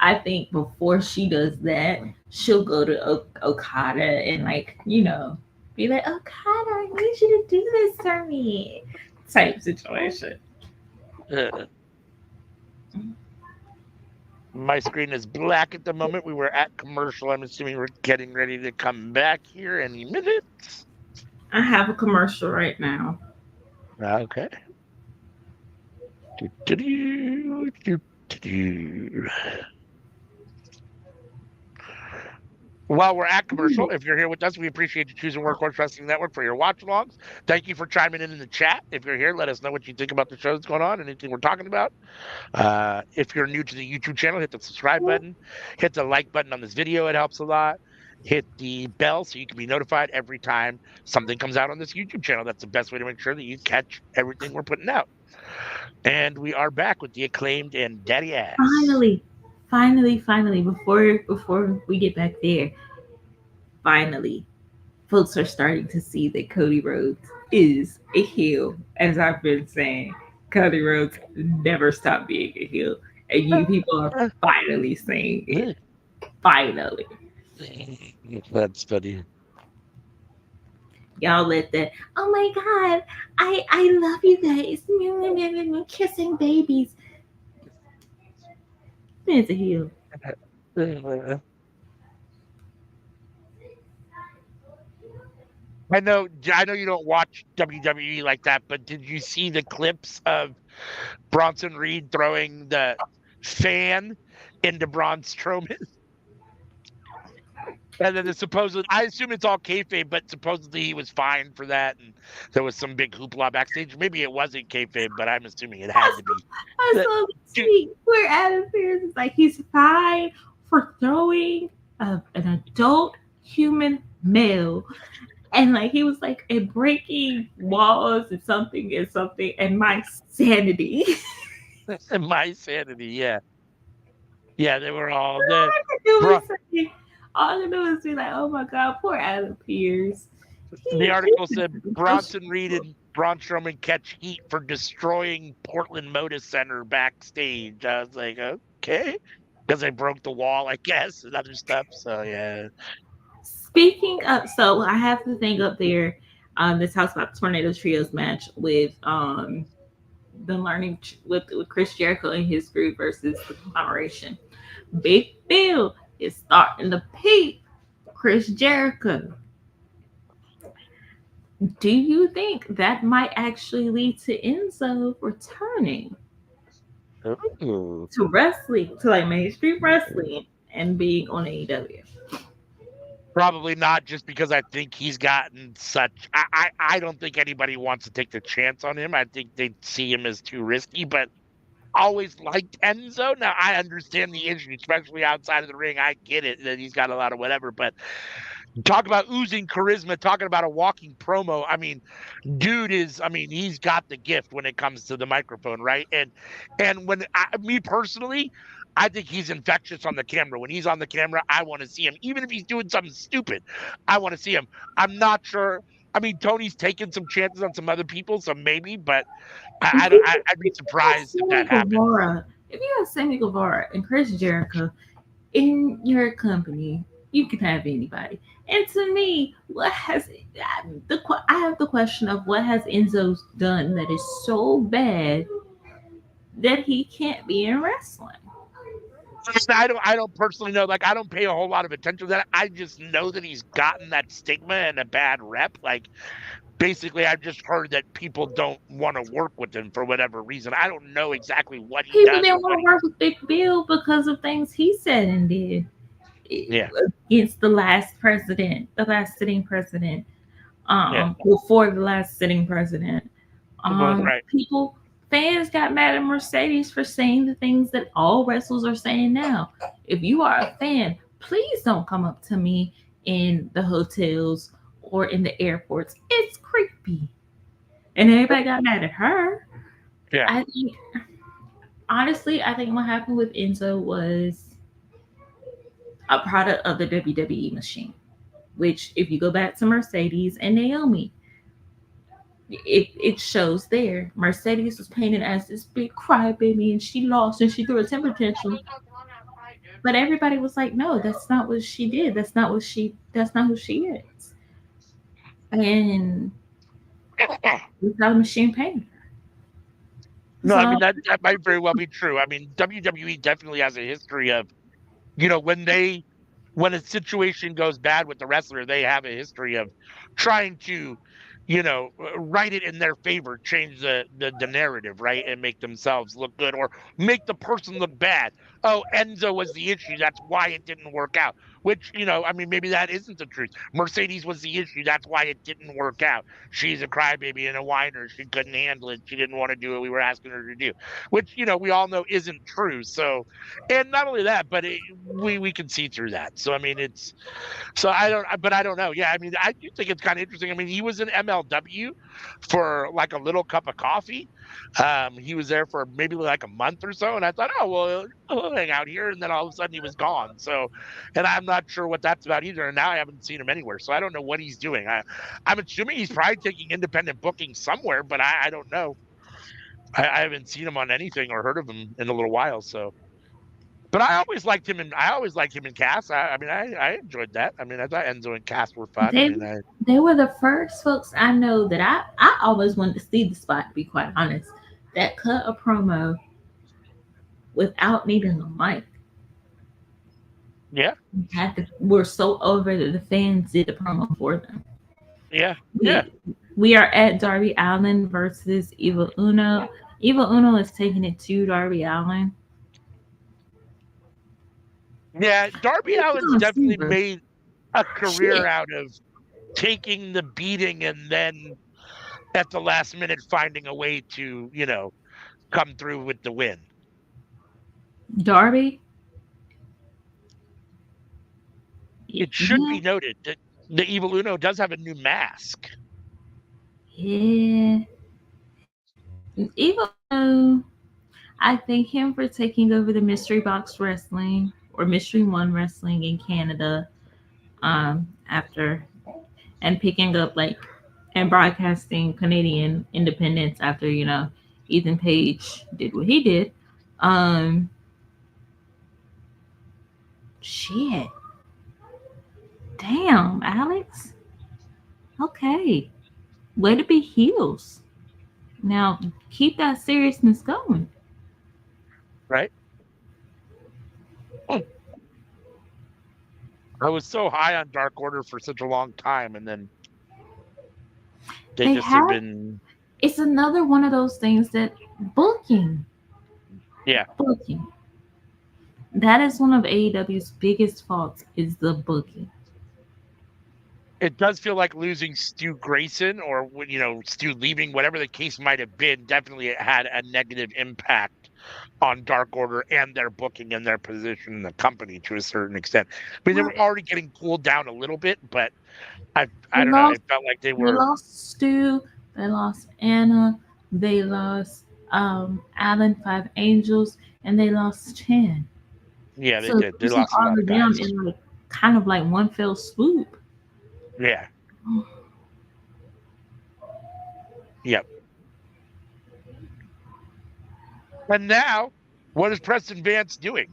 I think before she does that, she'll go to Okada and be like, Okada, I need you to do this for me, type situation. Uh, My screen is black at the moment. We were at commercial. I'm assuming we're getting ready to come back here any minute. I have a commercial right now. Okay. Do, do, do. While we're at commercial, if you're here with us, we appreciate you choosing Workhorse Wrestling Network for your watch alongs. Thank you for chiming in the chat. If you're here, let us know what you think about the show that's going on, anything we're talking about. If you're new to the YouTube channel, hit the subscribe button, hit the like button on this video. It helps a lot. Hit the bell so you can be notified every time something comes out on this YouTube channel. That's the best way to make sure that you catch everything we're putting out. And we are back with the acclaimed and Daddy Ass. Finally, before we get back there, finally, folks are starting to see that Cody Rhodes is a heel. As I've been saying, Cody Rhodes never stopped being a heel. And you people are finally saying it. Finally. That's funny. Y'all let that, oh my god, I love you guys. Kissing babies. It's a heel. I know you don't watch WWE like that, but did you see the clips of Bronson Reed throwing the fan into Braun Strowman? And then I assume it's all kayfabe, but supposedly he was fined for that, and there was some big hoopla backstage. Maybe it wasn't kayfabe, but I'm assuming it had to be. I saw the tweet where Adam Pearce is like, he's fine for throwing an adult human male. And like he was like, and breaking walls and something, and my sanity. My sanity, yeah. Yeah, they were all all the I could do was say, all I could do was be like, oh my god, poor Adam Pearce. The article said Bronson Reed and Braun Strowman catch heat for destroying Portland Moda Center backstage. I was like, okay, because they broke the wall, I guess, and other stuff. So yeah. Speaking of, so I have the thing up there that talks about the Tornado Trios match with the learning with Chris Jericho and his group versus the Conglomeration. Big Bill is starting to peep Chris Jericho. Do you think that might actually lead to Enzo returning to wrestling, to like mainstream wrestling, and being on AEW? Probably not, just because I think he's gotten such. I don't think anybody wants to take the chance on him. I think they see him as too risky, but always liked Enzo. Now I understand the issue, especially outside of the ring. I get it that he's got a lot of whatever, but talk about oozing charisma, talking about a walking promo. I mean, he's got the gift when it comes to the microphone, right? And me personally, I think he's infectious on the camera. When he's on the camera, I want to see him. Even if he's doing something stupid, I want to see him. I'm not sure. I mean, Tony's taken some chances on some other people, so maybe, but I'd be surprised if that happened. If you have Sammy Guevara and Chris Jericho in your company, you can have anybody. And to me, I have the question of what has Enzo done that is so bad that he can't be in wrestling? I don't personally know. Like, I don't pay a whole lot of attention to that. I just know that he's gotten that stigma and a bad rep. Like, basically, I've just heard that people don't want to work with him for whatever reason. I don't know exactly what he People does. didn't want to work with Big Bill because of things he said and did. Yeah. Against the last sitting president, before the last sitting president. Right. Fans got mad at Mercedes for saying the things that all wrestlers are saying now. If you are a fan, please don't come up to me in the hotels or in the airports. It's creepy. And everybody got mad at her. Yeah. Honestly, I think what happened with Enzo was a product of the WWE machine, which if you go back to Mercedes and Naomi, it shows there. Mercedes was painted as this big crybaby and she lost and she threw a temper tantrum. But everybody was like, no, that's not what she did. That's not who she is. And that's how the machine painted her. No, I So mean that might very well be true. I mean, WWE definitely has a history of, when a situation goes bad with the wrestler, they have a history of trying to, write it in their favor, change the narrative, right, and make themselves look good or make the person look bad. Oh, Enzo was the issue. That's why it didn't work out. Which, I mean, maybe that isn't the truth. Mercedes was the issue. That's why it didn't work out. She's a crybaby and a whiner. She couldn't handle it. She didn't want to do what we were asking her to do, which, we all know isn't true. So, and not only that, but we can see through that. So I mean, but I don't know. Yeah, I mean, I do think it's kind of interesting. I mean, he was in MLW for like a little cup of coffee. He was there for maybe like a month or so, and I thought, oh well, he'll hang out here, and then all of a sudden he was gone. So, and I'm not sure what that's about either. And now I haven't seen him anywhere, so I don't know what he's doing. I'm assuming he's probably taking independent booking somewhere, but I don't know. I haven't seen him on anything or heard of him in a little while. So. But I always liked him in Cass. I mean, I enjoyed that. I mean, I thought Enzo and Cass were fun. I they mean, they were the first folks I know that I always wanted to see the spot, to be quite honest. That cut a promo without needing a mic. yeah, We're so over that the fans did the promo for them. yeah, yeah, We are at Darby Allin versus Evil Uno. Evil Uno is taking it to Darby Allin. yeah. Darby It's Allin's on definitely Super. made a career Shit. out of taking the beating and then at the last minute finding a way to, come through with the win. Darby? It should Yeah. be noted that the Evil Uno does have a new mask. Yeah. Evil Uno, I thank him for taking over the Mystery Box Wrestling or Mystery One Wrestling in Canada after and picking up and broadcasting Canadian independence after, Ethan Page did what he did. Um Shit. Damn, Alex. Okay. Way to be heels. Now keep that seriousness going. Right? Hmm. I was so high on Dark Order for such a long time, and then they They just have have been, it's another one of those things that booking. yeah. Booking. That is one of AEW's biggest faults is the booking. It does feel like losing Stu Grayson or Stu leaving, whatever the case might have been. Definitely it had a negative impact on Dark Order and their booking and their position in the company to a certain extent. I mean, they Well, were already getting cooled down a little bit, but I they don't know. lost It felt like they they were. lost Stu, they lost Anna, they lost Alan Five Angels, and they lost Chan. Yeah, they So did. They losing lost a all lot of of them guys. in kind of like one fell swoop. Yeah. Yep. And now, what is Preston Vance doing?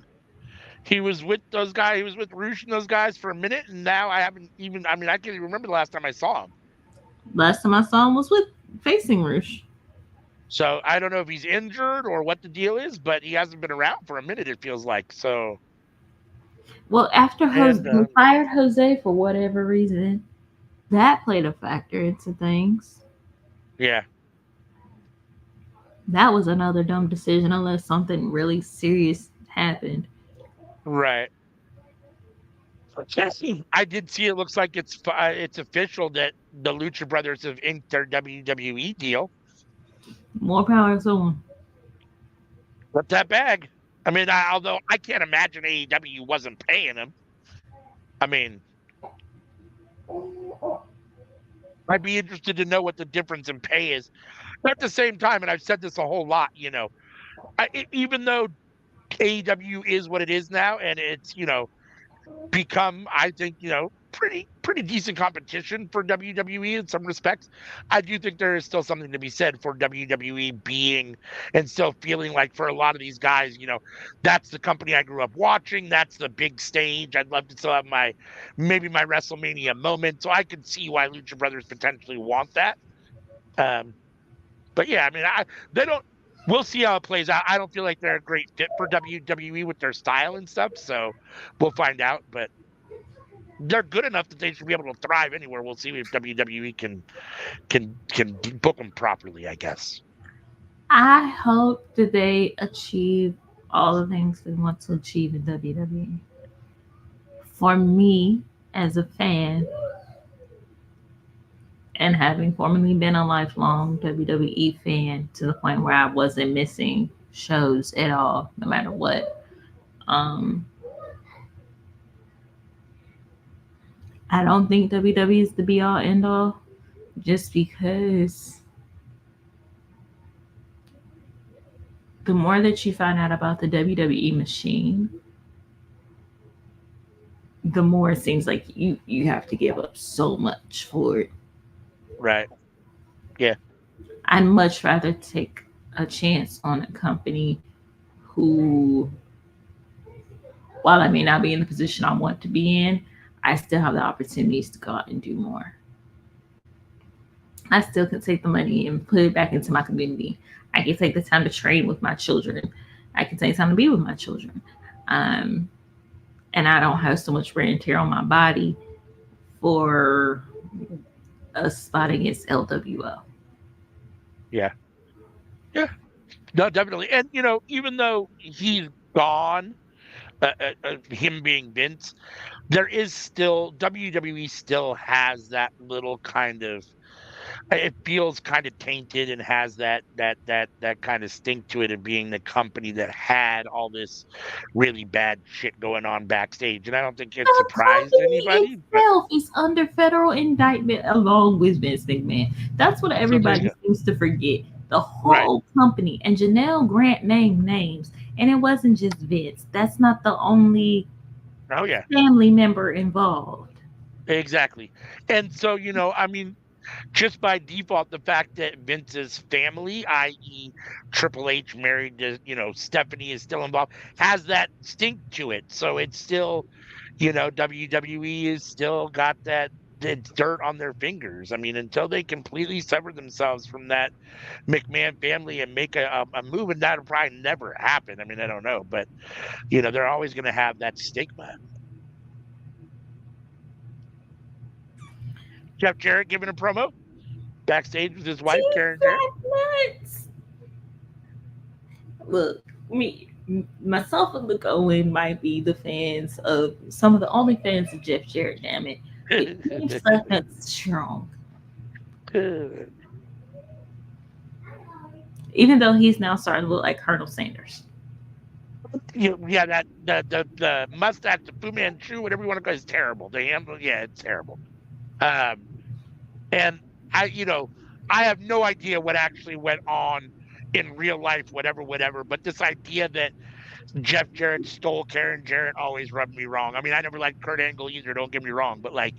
He was with those guys. He was with Roosh and those guys for a minute, and now I haven't even. I mean, I can't even remember the last time I saw him. Last time I saw him was with Facing Roosh. So I don't know if he's injured or what the deal is, but he hasn't been around for a minute, it feels like. So, Well, after and They fired Jose for whatever reason, that played a factor into things. yeah, That was another dumb decision, unless something really serious happened. right. I did see it looks like it's official that the Lucha Brothers have inked their WWE deal. More power to him. What's that bag? I mean, although I can't imagine AEW wasn't paying him. I mean, I'd be interested to know what the difference in pay is. But at the same time, and I've said this a whole lot, even though AEW is what it is now, and it's become, I think, pretty decent competition for WWE in some respects. I do think there is still something to be said for WWE being and still feeling like for a lot of these guys, that's the company I grew up watching. That's the big stage. I'd love to still have maybe my WrestleMania moment. So I could see why Lucha Brothers potentially want that. Um, but yeah, I mean, they don't. we'll see how it plays out. I don't feel like they're a great fit for WWE with their style and stuff, so we'll find out. But they're good enough that they should be able to thrive anywhere. We'll see if WWE can book them properly, I guess. I hope that they achieve all the things they want to achieve in WWE. For me, as a fan, and having formerly been a lifelong WWE fan to the point where I wasn't missing shows at all, no matter what. Um, I don't think WWE is the be all end all, just because the more that you find out about the WWE machine, the more it seems like you have to give up so much for it. Right. Yeah. I'd much rather take a chance on a company who, while I may not be in the position I want to be in, I still have the opportunities to go out and do more. I still can take the money and put it back into my community. I can take the time to train with my children. I can take time to be with my children. Um, and I don't have so much wear and tear on my body for a spot against LWO. Yeah. Yeah. No, definitely. And even though he's gone, him being Vince, there is still WWE still has that little kind of, it feels kind of tainted and has that kind of stink to it of being the company that had all this really bad shit going on backstage. And I don't think it The surprised company anybody, but itself is under federal indictment along with Vince McMahon. That's what so there you everybody go. seems to forget. The Right. whole company, and Janelle Grant named names, and it wasn't just Vince. That's not the only Oh yeah, family member involved. exactly. And so, I mean, just by default, the fact that Vince's family, i.e., Triple H married to, Stephanie is still involved, has that stink to it. So it's still, WWE is still got that dirt on their fingers. I mean, until they completely sever themselves from that McMahon family and make a move, and that'll probably never happen. I mean, I don't know, but they're always going to have that stigma. Jeff Jarrett giving a promo backstage with his wife, Team Karen Jarrett. Black Nuts. Look, me, myself and Luke Owen might be the fans of some of the only fans of Jeff Jarrett. Damn it, but Team Black Nuts strong. Even though he's now starting to look like Colonel Sanders. Yeah, that the mustache, the Fu Manchu, whatever you want to call it, is terrible. The handle, yeah, it's terrible. Um, and I have no idea what actually went on in real life, whatever. But this idea that Jeff Jarrett stole Karen Jarrett always rubbed me wrong. I mean, I never liked Kurt Angle either. Don't get me wrong, but like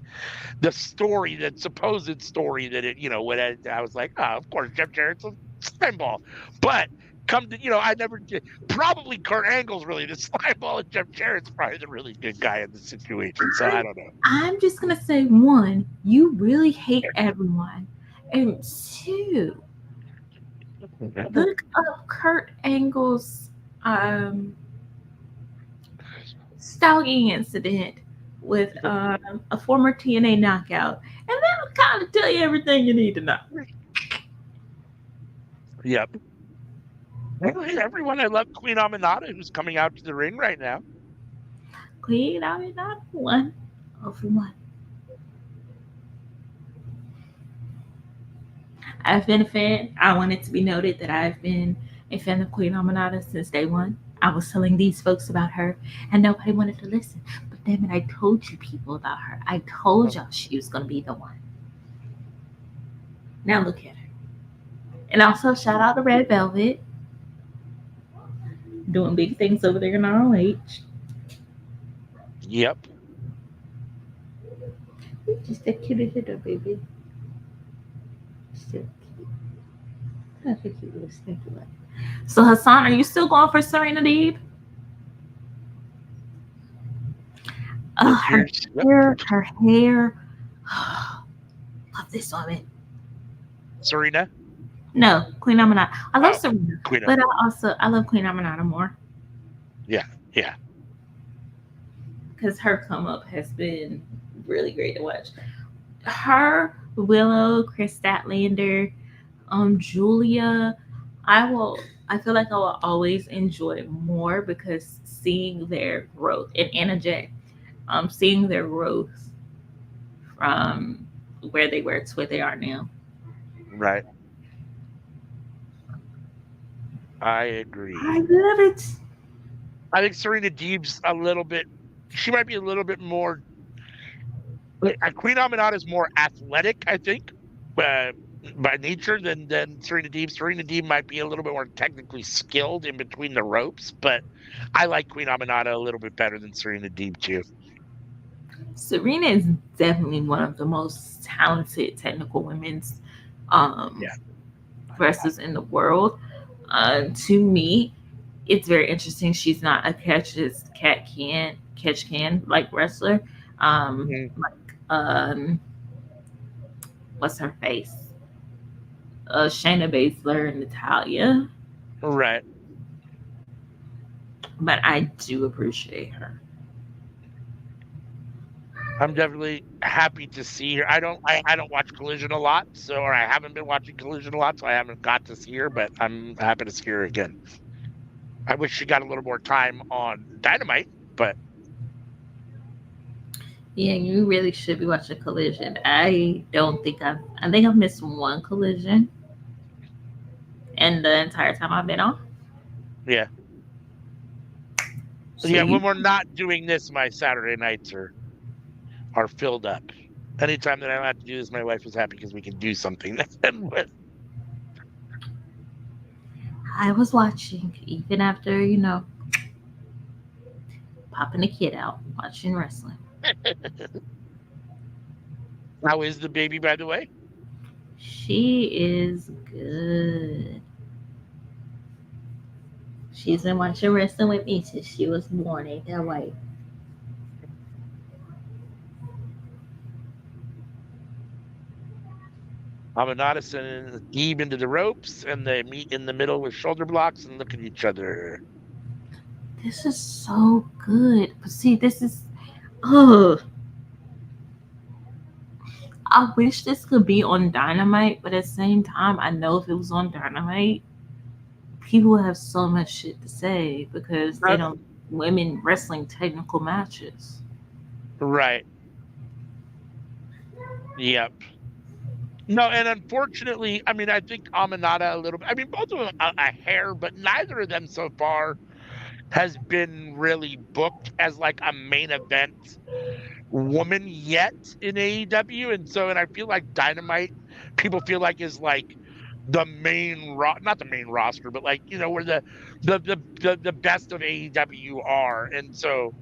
the story, that supposed story that what I was like, oh, of course, Jeff Jarrett's a slime ball. But come to, I never did. Probably Kurt Angle's really the slime ball, and Jeff Jarrett's probably the really good guy in the situation. So I don't know. I'm just gonna say, one, you really hate everyone, and two, look up Kurt Angle's stalking incident with a former TNA knockout, and that'll kind of tell you everything you need to know. Yep. Hey, everyone, I love Queen Aminata, who's coming out to the ring right now. Queen, I mean, not one, over one. I've been a fan. I want it to be noted that I've been a fan of Queen Aminata since day one. I was telling these folks about her, and nobody wanted to listen. But damn it, I told you people about her. I told y'all she was going to be the one. Now look at her. And also, shout out to Red Velvet. Doing big things over there in ROH. Yep. Just a cute little baby. Still cute. That's a cute little stinky one. So Hassan, are you still going for Serena Deeb? Oh, her hair. Love this woman. Serena? No, Queen Aminata. I love Oh, Serena, Queen. but I love Queen Aminata more Yeah, yeah, because her come up has been really great to watch. Her, Willow, Chris Statlander, Julia, I will. I feel like I will always enjoy more because seeing their growth and Anna J, seeing their growth from where they were to where they are now. right. I I agree. love it. I think Serena Deeb's a little bit. She might be a little bit more. Queen Aminata is more athletic, I think, uh, by nature than Serena Deeb. Serena Deeb might be a little bit more technically skilled in between the ropes, but I like Queen Aminata a little bit better than Serena Deeb too. Serena is definitely one of the most talented technical women's um, Yeah, wrestlers in the world. To me, it's very interesting. She's not a catch can like wrestler. mhm, Like what's her face? Shayna Baszler and Natalia. right. But I do appreciate her. I'm definitely happy to see her. I don't watch Collision a lot, so or I haven't been watching Collision a lot, so I haven't got to see her, but I'm happy to see her again. I wish she got a little more time on Dynamite, but Yeah, you really should be watching Collision. I don't think I think I've missed one Collision and the entire time I've been on. yeah. So Yeah, you when we're not doing this, my Saturday nights are filled up. Anytime that I don't have to do this, my wife is happy because we can do something. I was watching even after, popping the kid out, watching wrestling. How is the baby, by the way? She is good. She's been watching wrestling with me since she was born, ain't that right? Amanada sending Deeb into the ropes, and they meet in the middle with shoulder blocks and look at each other. This is so good. But see, this is oh I wish this could be on Dynamite, but at the same time, I know if it was on Dynamite, people have so much shit to say because they Uh, don't women wrestling technical matches. right. Yep. No, and unfortunately, I mean, I think Amanada a little bit. I mean, both of them a hair, but neither of them so far has been really booked as like a main event woman yet in AEW. And so, and I feel like Dynamite, people feel like is like the not the main roster, but like, where the best of AEW are. And so,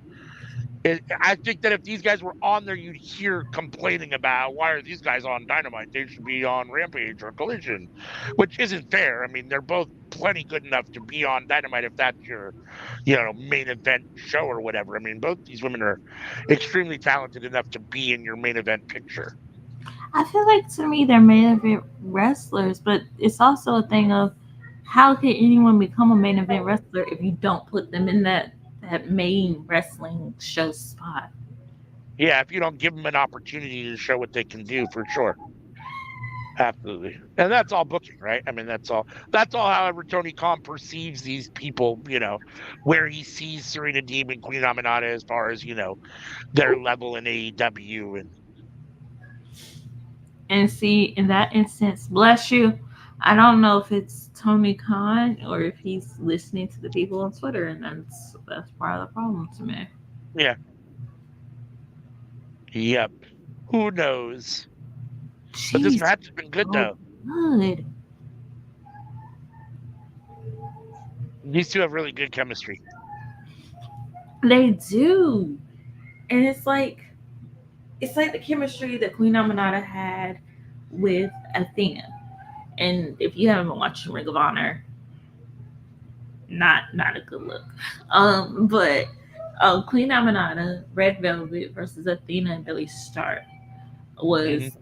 I think that if these guys were on there, you'd hear complaining about why are these guys on Dynamite? They should be on Rampage or Collision, which isn't fair. I mean, they're both plenty good enough to be on Dynamite if that's your, main event show or whatever. I mean, both these women are extremely talented enough to be in your main event picture. I feel like to me they're main event wrestlers, but it's also a thing of how can anyone become a main event wrestler if you don't put them in that main wrestling show spot? Yeah, if you don't give them an opportunity to show what they can do, for sure. Absolutely. And that's all booking, right? I mean, that's all however Tony Khan perceives these people, where he sees Serena Deeb and Queen Aminata as far as, their level in AEW. And And see, in that instance, bless you. I don't know if it's Tony Khan or if he's listening to the people on Twitter, and that's part of the problem to me. yeah, yep. Who knows? But this She's match has been good so though. good. These two have really good chemistry. They do, and it's like the chemistry that Queen Aminata had with Athena. And if you haven't watched Ring of Honor, not a good look. But Queen Aminata, Red Velvet versus Athena and Billy Stark Hmm. was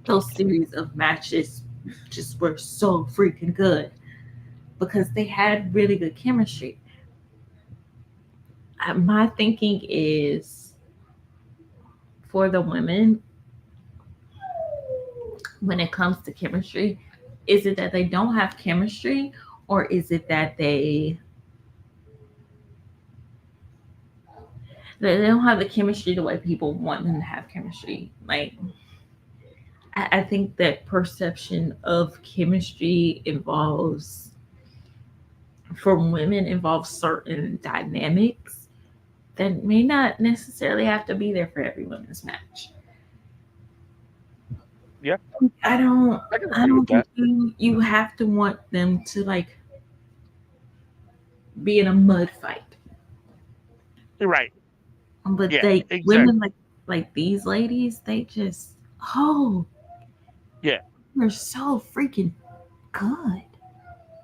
oh, those series of matches just were so freaking good because they had really good chemistry. My thinking is for the women when it comes to chemistry, is it that they don't have chemistry, or is it that they don't have the chemistry the way people want them to have chemistry? Like, I think that perception of chemistry involves, for women, involves certain dynamics that may not necessarily have to be there for every women's match. Yeah, I don't I can I agree with don't think that. you have to want them to like be in a mud fight. You're right. But Yeah, they women exactly. like these ladies, they just, oh, Yeah. they're so freaking good.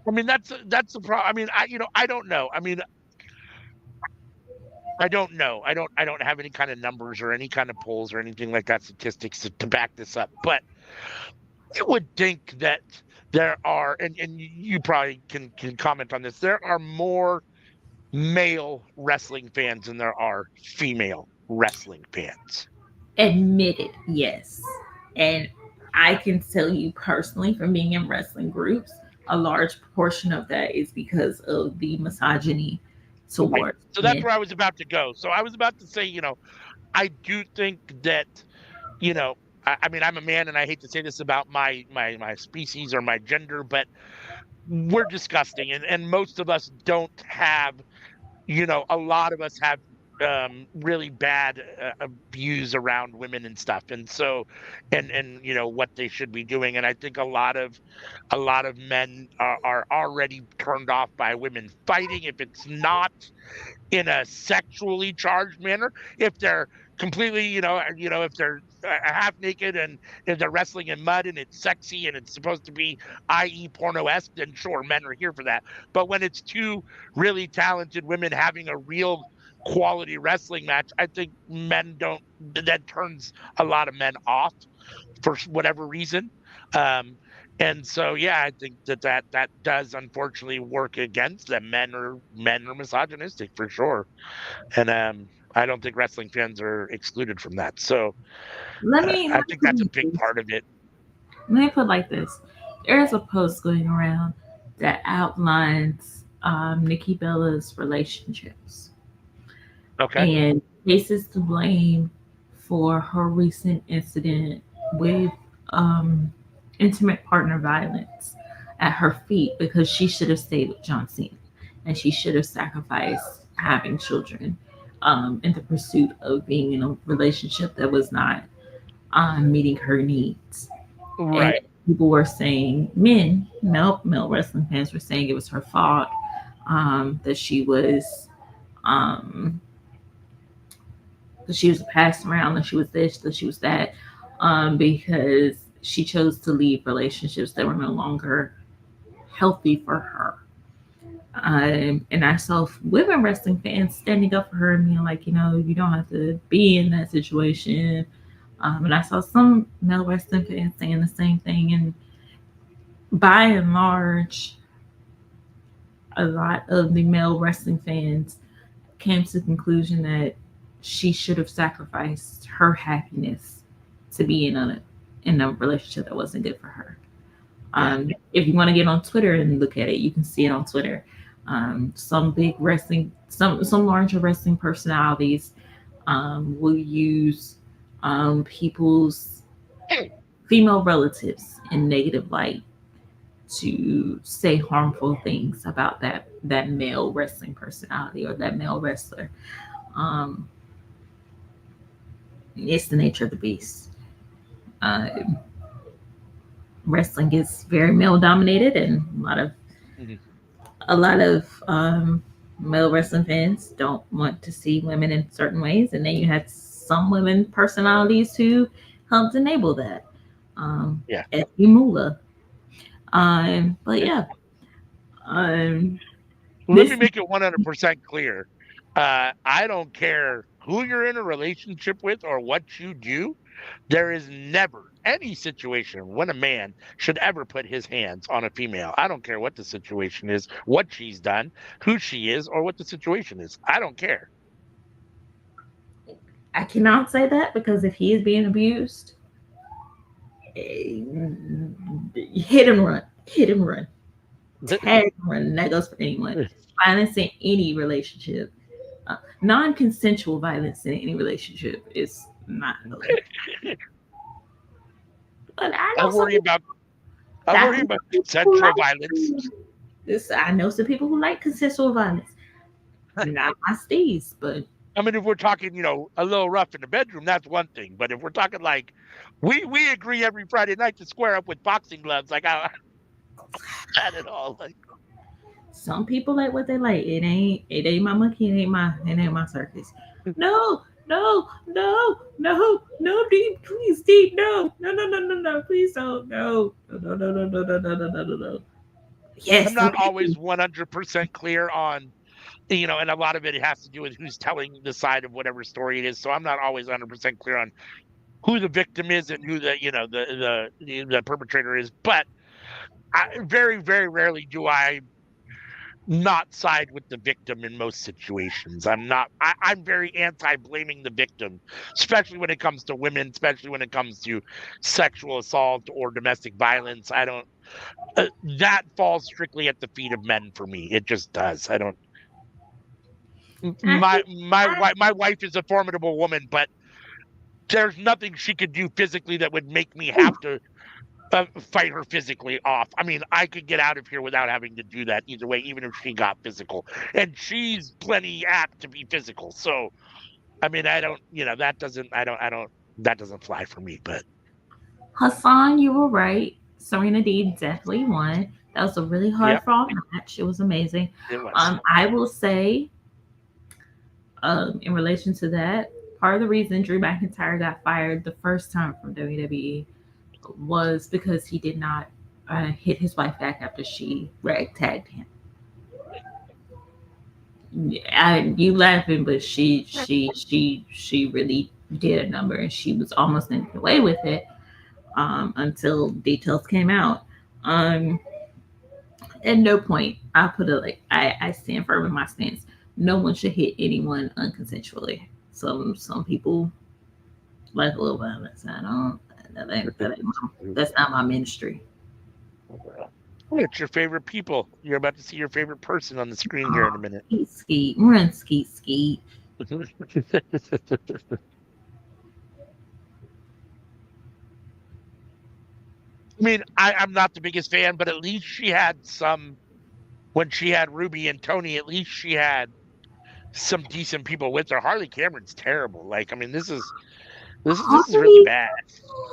I mean, that's the problem. I mean, I don't know. I mean, I don't know. I don't have any kind of numbers or any kind of polls or anything like that, statistics to back this up. But I would think that there are, and you probably can comment on this. There are more male wrestling fans than there are female wrestling fans. Admitted, yes. And I can tell you personally from being in wrestling groups, a large portion of that is because of the misogyny Right. towards So that's men. where I was about to go. So I was about to say, I do think that, you know, I mean, I'm a man, and I hate to say this about my species or my gender, but we're disgusting, and most of us don't have, a lot of us have really bad views around women and stuff, and so, and what they should be doing, and I think a lot of men are already turned off by women fighting if it's not in a sexually charged manner. If they're completely, if they're half naked and if they're wrestling in mud and it's sexy and it's supposed to be, i.e., porno-esque, then sure, men are here for that. But when it's two really talented women having a real quality wrestling match, I think men don't. That turns a lot of men off for whatever reason. Um, and so, yeah, I think that does unfortunately work against them. Men are misogynistic for sure, and I don't think wrestling fans are excluded from that. So Let me I let me think put it that's a like big this. part of it. Let me put it like this. There's a post going around that outlines Nikki Bella's relationships Okay. and places to blame for her recent incident with um, intimate partner violence at her feet because she should have stayed with John Cena and she should have sacrificed having children in the pursuit of being in a relationship that was not meeting her needs. And Right. people were saying, male wrestling fans were saying it was her fault, that um, she was passed around, that she was this, that she was that, because she chose to leave relationships that were no longer healthy for her. And I saw women wrestling fans standing up for her and being like, you don't have to be in that situation. And I saw some male wrestling fans saying the same thing. And by and large, a lot of the male wrestling fans came to the conclusion that she should have sacrificed her happiness to be in a relationship that wasn't good for her. Yeah. If you want to get on Twitter and look at it, you can see it on Twitter. Some big wrestling, some larger wrestling personalities will use people's female relatives in negative light to say harmful things about that male wrestling personality or that male wrestler. Um, it's the nature of the beast. Uh, Wrestling is very male dominated, and Mhm. a lot of male wrestling fans don't want to see women in certain ways, and then you have some women personalities who helped enable that. Yeah. Effie Mula. But Yeah. yeah, um, Let me this make it 100% clear. I don't care who you're in a relationship with or what you do. There is never, any situation when a man should ever put his hands on a female. I don't care what the situation is, what she's done, who she is, or what the situation is. I don't care. I cannot say that because if he is being abused, eh, hit and run, hit and run, tag and run. That goes for anyone. Violence in any relationship, non-consensual violence in any relationship is not okay. But I I know some worry people about I worry about who consensual like violence. this. I know some people who like consensual violence. Not my steez, but I mean, if we're talking, a little rough in the bedroom, that's one thing. But if we're talking like we agree every Friday night to square up with boxing gloves, like I not at all. Like some people like what they like. It ain't my monkey. It ain't my circus. No, no, no, no, no, deep, please, deep, no, no, no, no, no, no, please don't, no, no, no, no, no, no, no, no, no, no, no. I'm Yes, some not people. always 100% clear on, and a lot of it has to do with who's telling the side of whatever story it is. So I'm not always 100% clear on who the victim is and who the perpetrator is. But very, very rarely do I not side with the victim in most situations. I'm very anti blaming the victim, especially when it comes to women, especially when it comes to sexual assault or domestic violence. I don't, that falls strictly at the feet of men for me. It just does. I don't, I my, think my, I, wife, my wife is a formidable woman, but there's nothing she could do physically that would make me ooh, have to fight her physically off. I mean, I could get out of here without having to do that either way, even if she got physical. And she's plenty apt to be physical. So, I mean, I don't, that doesn't fly for me. But Hassan, you were right. Serena Deeb definitely won. That was a really hard yep, fought match. It was amazing. it was. I will say, in relation to that, part of the reason Drew McIntyre got fired the first time from WWE was because he did not hit his wife back after she rag tagged him. You laughing, but she really did a number, and she was almost getting away with it until details came out. Um, at no point I put it like I stand firm in my stance. No one should hit anyone unconsensually. Some people like a little violence. I don't. That's not my ministry. It's your favorite people. You're about to see your favorite person on the screen here in a Oh, minute. skeet skeet, run skeet skeet. I mean, I'm not the biggest fan, but at least she had some when she had Ruby and Tony. At least she had some decent people with her. Harley Cameron's terrible. Like, I mean, this is really Hardy bad.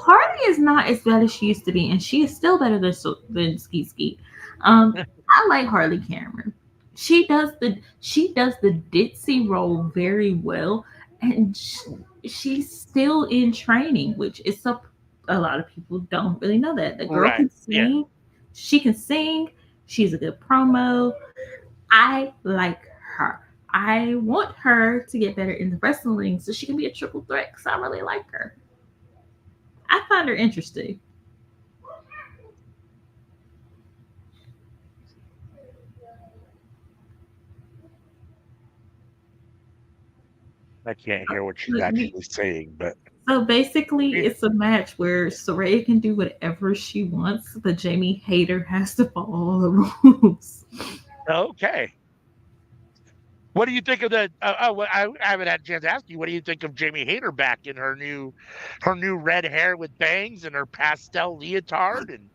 Hardy is not as bad as she used to be, and she is still better than Skeet Skeet. I like Harley Cameron. She does the ditzy role very well, and she's still in training, which is a lot of people don't really know that the girl Right. can Yeah. sing. She can sing. She's a good promo. I like her. I want her to get better in the wrestling so she can be a triple threat because I really like her. I find her interesting. I can't hear what she's actually saying, but So basically, yeah. it's a match where Saraya can do whatever she wants, but Jamie Hayter has to follow the rules. Okay. What do you think of the? I haven't had a chance to ask you. What do you think of Jamie Hayter back in her new red hair with bangs and her pastel leotard? And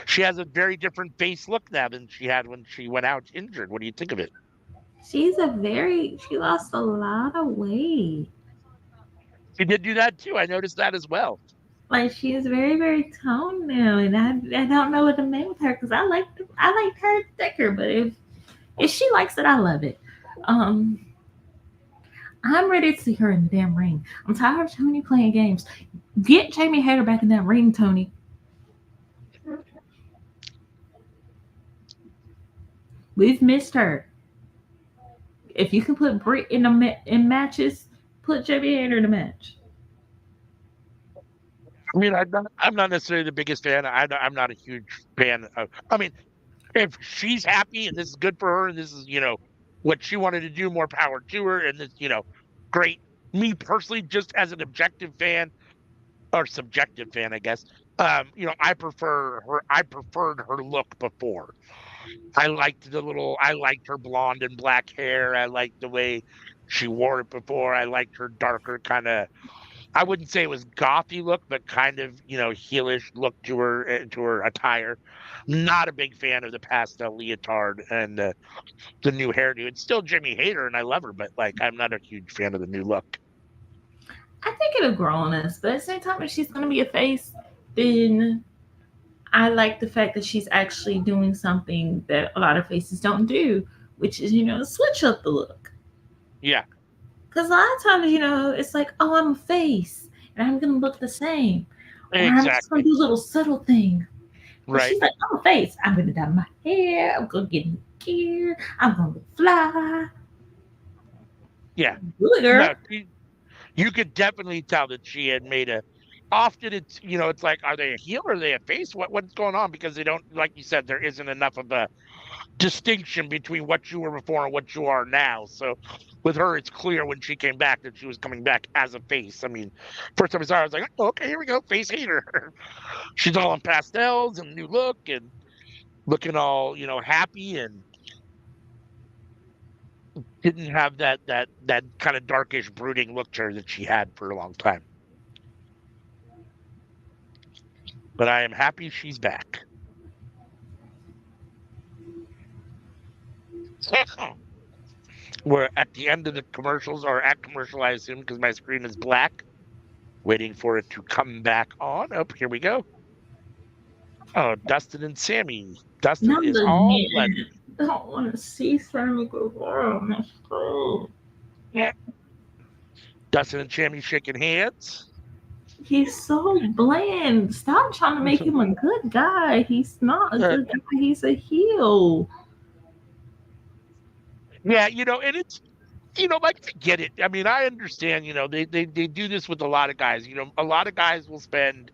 she has a very different face look now than she had when she went out injured. What do you think of it? She lost a lot of weight. She did do that too. I noticed that as well. Like she is very, very toned now, and I don't know what to make with her because I liked her thicker, but if she likes it, I love it. Um, I'm ready to see her in the damn ring. I'm tired of Tony playing games. Get Jamie Hayter back in that ring, Tony. We've missed her. If you can put Britt in matches, put Jamie Hayter in a match. I mean, I'm not necessarily the biggest fan. I'm not a huge fan of. I mean, if she's happy and this is good for her, and this is what she wanted to do, more power to her, and this great. Me personally, just as an objective fan or subjective fan, I guess. I prefer her. I preferred her look before. I liked her blonde and black hair. I liked the way she wore it before. I liked her darker kind of, I wouldn't say it was gothy look, but kind of, heelish look to her attire. Not a big fan of the pastel leotard and the new hairdo. It's still Jimmy Hayter and I love her, but like I'm not a huge fan of the new look. I think it'll grow on us, but at the same time, if she's gonna be a face, then I like the fact that she's actually doing something that a lot of faces don't do, which is switch up the look. Yeah, Because a lot of times, it's like, oh, I'm a face and I'm gonna look the same, or I'm just gonna exactly. do little subtle things. But Right. she's like, I'm a face. I'm gonna dye my hair. I'm gonna get in gear. I'm gonna fly. Yeah. Do it, girl. No, you could definitely tell that she had made a. Often it's like, are they a heel or are they a face? What's going on? Because they don't, like you said, there isn't enough of a distinction between what you were before and what you are now. So with her, it's clear when she came back that she was coming back as a face. I mean, first time I saw her, I was like, oh, okay, here we go, face hater. She's all in pastels and new look and looking all happy and didn't have that kind of darkish brooding look to her that she had for a long time. But I am happy she's back. We're at the end of the commercials, or at commercial, I assume, because my screen is black, waiting for it to come back on. Oh, here we go. Oh, Dustin and Sammy. Dustin Not is all again. bloody. I don't want to see Sammy Guevara on my screen. Yeah. Dustin and Sammy shaking hands. He's so bland. Stop trying to make him a good guy. He's not a Uh, good guy. He's a heel. yeah, and it's like I get it. I mean, I understand. They do this with a lot of guys. A lot of guys will spend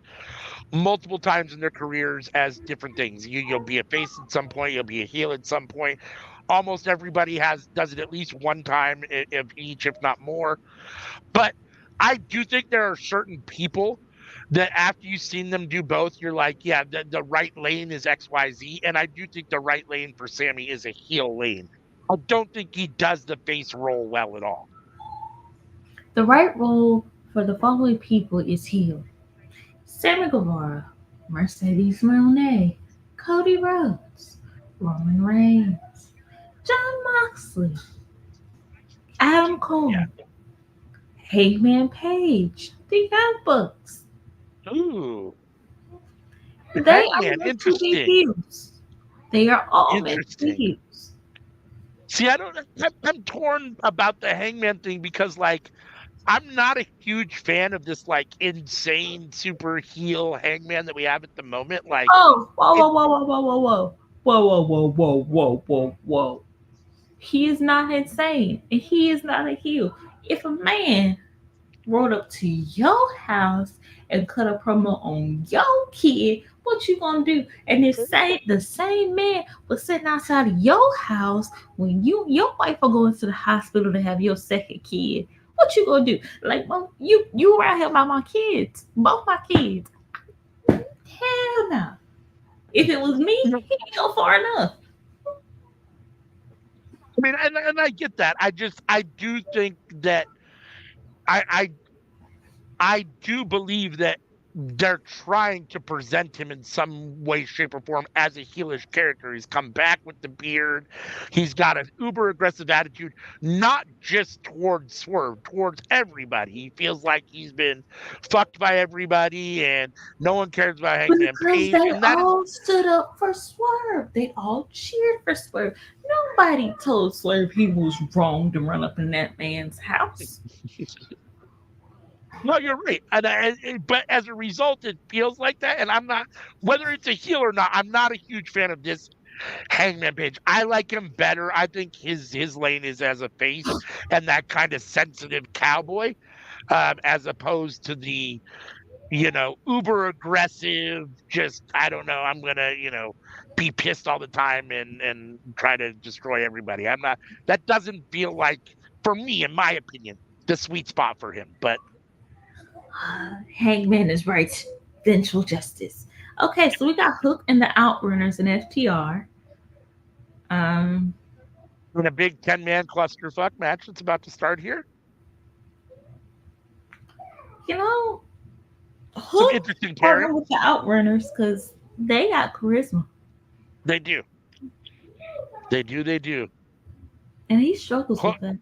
multiple times in their careers as different things. You'll be a face at some point. You'll be a heel at some point. Almost everybody does it at least one time, if each, if not more. But I do think there are certain people that after you've seen them do both, you're like, yeah, the right lane is XYZ. And I do think the right lane for Sammy is a heel lane. I don't think he does the face role well at all. The right role for the following people is heel: Sammy Guevara, Mercedes Moné, Cody Rhodes, Roman Reigns, John Moxley, Adam Cole, Yeah. Hangman Page, the Young Bucks. Ooh, They are Hangman, meant to be interesting. heels. They are all meant to be Interesting. heels. See, I don't. I'm torn about the Hangman thing because, like, I'm not a huge fan of this like insane super heel Hangman that we have at the moment. Like, Oh, whoa, it. whoa, whoa, whoa, whoa, whoa, whoa. Whoa, whoa, whoa, whoa, whoa, whoa, whoa. He is not insane. And he is not a heel. If a man rode up to your house and cut a promo on your kid, what you gonna do? And if the same man was sitting outside of your house when your wife are going to the hospital to have your second kid, what you gonna do? Like, well, you around here by my kids, both my kids. Hell no. If it was me, I he ain't go far enough. mean, and I get that. I do think that I I I do believe that they're trying to present him in some way, shape, or form as a heelish character. He's come back with the beard. He's got an uber aggressive attitude, not just towards Swerve, towards everybody. He feels like he's been fucked by everybody and no one cares about Hangman Because Page. they And that is, all stood up for Swerve. They all cheered for Swerve. Nobody told Swerve he was wrong to run up in that man's house. no, you're right. But as a result, it feels like that. And I'm not, whether it's a heel or not, I'm not a huge fan of this Hangman Page. I like him better. I think his lane is as a face and that kind of sensitive cowboy, as opposed to the uber aggressive, just, I don't know, I'm gonna, be pissed all the time and try to destroy everybody. That doesn't feel like, for me, in my opinion, the sweet spot for him. But Hangman is right. Vengeful justice. Okay, so we got Hook and the Outrunners and FTR. Um, in a big 10-man clusterfuck match that's about to start here, you know, some Hook interesting partner pairing. with the Outrunners because they got charisma, They do. They do. They do. and he struggles Hook, with that.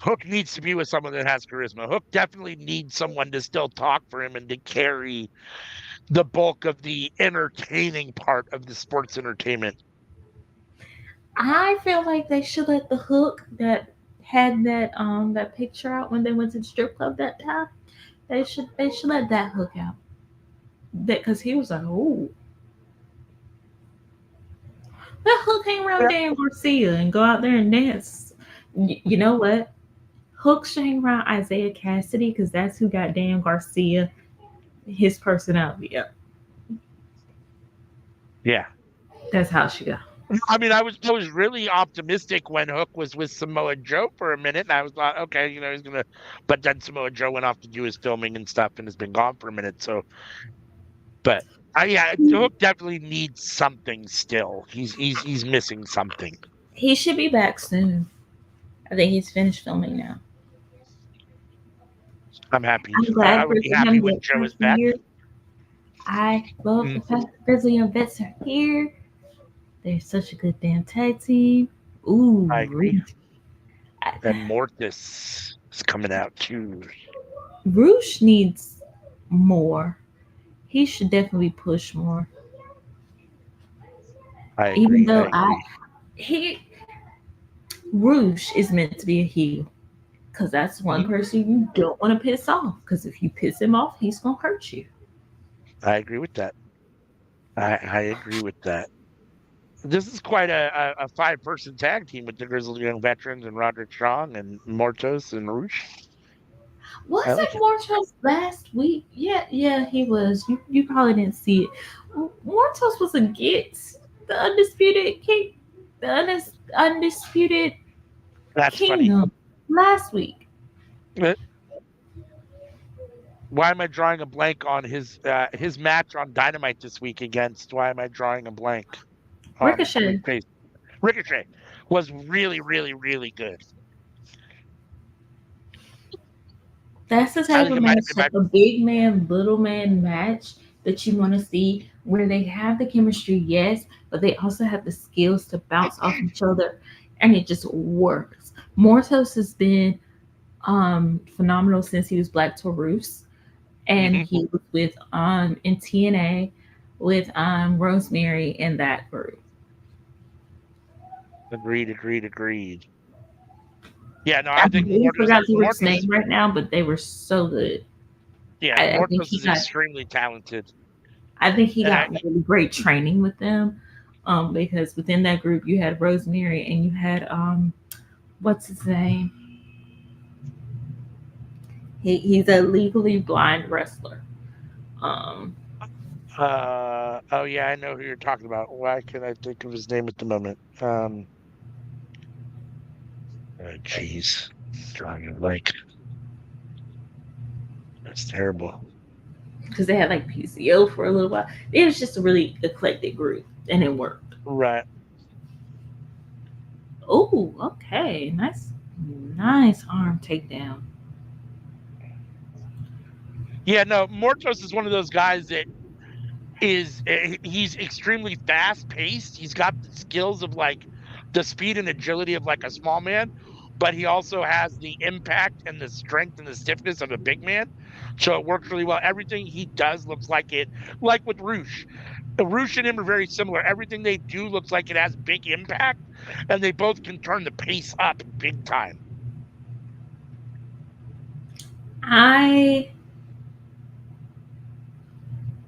Hook needs to be with someone that has charisma. Hook definitely needs someone to still talk for him and to carry the bulk of the entertaining part of the sports entertainment. I feel like they should let the Hook that had that picture out when they went to the strip club that time. They should let that Hook out. That because he was like, oh, that Hook hang around Yeah. Dan Garcia and go out there and dance. You know what? Hook should hang around Isaiah Cassidy because that's who got Dan Garcia his personality up. Yeah. That's how she go. I mean, I was really optimistic when Hook was with Samoa Joe for a minute, and I was like, okay, he's gonna. But then Samoa Joe went off to do his filming and stuff, and has been gone for a minute. So, but yeah, Hook definitely needs something still. He's missing something. He should be back soon. I think he's finished filming now. I'm happy. I'm I glad would be for happy him when that Joe is first back. year. I love the fact that Brazilian vets are here. They're such a good damn tag team. Ooh, I agree. I- And Mortis is coming out too. Roosh needs more. He should definitely push more. I Even agree. I though agree. he Roosh is meant to be a heel because that's one Mhm. person you don't want to piss off. Because if you piss him off, he's gonna hurt you. I agree with that. I agree with that. This is quite a five-person tag team with the Grizzled Young Veterans and Roderick Strong and Mortos and Roosh. I Wasn't like it. Mortos last week? Yeah, he was. You probably didn't see it. Mortos was against the undisputed king, the undisputed That's funny. kingdom last week. Uh, Why am I drawing a blank on his match on Dynamite this week against? Why am I drawing a blank on who he Ricochet. faced? Ricochet was really, really, really good. That's the I type think of it might match, it like might a big man, little man match that you want to see where they have the chemistry, yes, but they also have the skills to bounce off each other and it just works. Mortos has been phenomenal since he was Black Taurus and hmm he was with in TNA with Rosemary and that group. agreed, agreed, agreed. Yeah, no, I I think really Mortos forgot the group's Mortos name is right now, but they were so good. yeah, I think Mortos he is got extremely talented. I think he And got really great training with them. Because within that group you had Rosemary and you had what's his name? He's a legally blind wrestler. Um oh yeah, I know who you're talking about. Why can't I think of his name at the moment? Jeez, drawing a blank. That's terrible. because they had like PCO for a little while. It was just a really eclectic group and it worked. Right. Oh, okay. Nice arm takedown. Yeah, no, Mortos is one of those guys that he's extremely fast paced. He's got the skills of like the speed and agility of like a small man, but he also has the impact and the strength and the stiffness of a big man. So it works really well. Everything he does looks like it, like with Roosh. Roosh and him are very similar. Everything they do looks like it has big impact, and they both can turn the pace up big time. I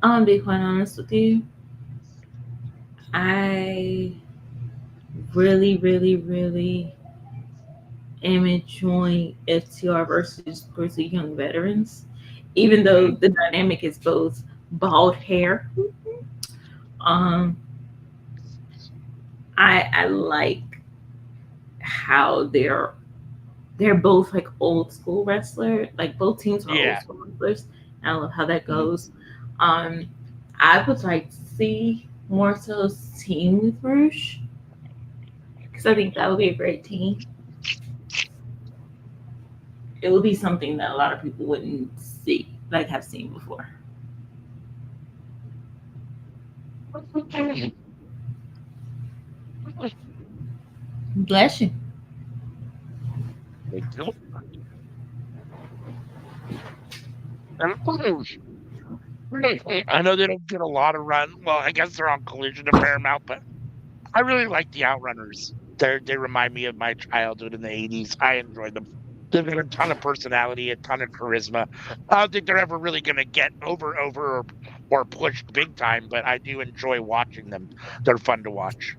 I'm gonna be quite honest with you. I really am enjoying FTR versus Grizzly Young Veterans. even though Mhm. the dynamic is both bald hair. Um, I like how they're both like old school wrestler. Like both teams are old Yeah. school wrestlers. I love how that Mhm. goes. Um, I would like to see more so team with Rouge because I think that would be a great team. It would be something that a lot of people wouldn't see, like have seen before. Bless you. They don't. And I know they don't get a lot of run. Well, I guess they're on Collision a fair amount, but I really like the Outrunners. They remind me of my childhood in the '80s. I enjoy them. They've got a ton of personality, a ton of charisma. I don't think they're ever really going to get or pushed big time, but I do enjoy watching them. They're fun to watch.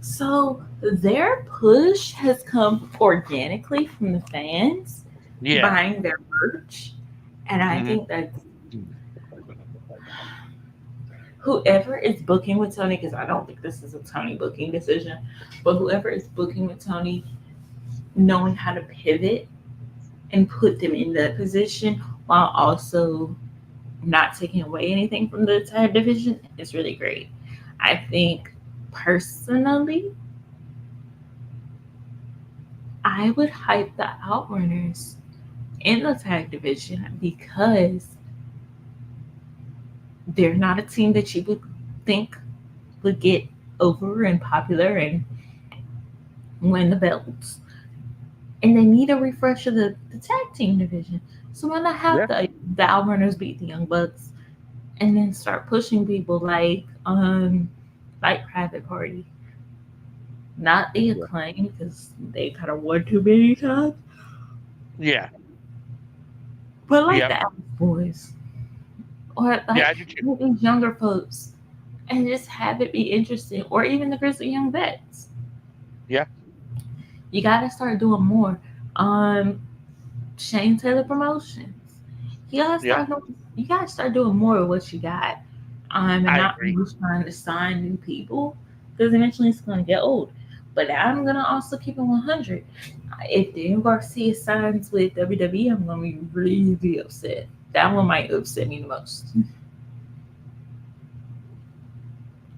So their push has come organically from the fans Yeah. buying their merch. And I Hmm. think that whoever is booking with Tony, because I don't think this is a Tony booking decision, but whoever is booking with Tony, knowing how to pivot and put them in that position while also not taking away anything from the entire division is really great. I think personally, I would hype the Outrunners in the tag division because they're not a team that you would think would get over and popular and win the belts. And they need a refresh of the tag team division. So why not have Yeah. the Outrunners beat the Young Bucks and then start pushing people like Private Party, not the Yeah. Acclaim because they kind of won too many times, Yeah. but like Yep. the Alice Boys or Yeah. like I do too. maybe younger folks and just have it be interesting, or even the Grizzly Young Vets. Yeah. You got to start doing more. Um, Shane Taylor Promotions. You gotta Yep. start. You gotta start doing more of what you got. And I not agree. always trying to sign new people because eventually it's gonna get old. But I'm gonna also keep it 100. If Daniel Garcia signs with WWE, I'm gonna be really upset. That one might upset me the most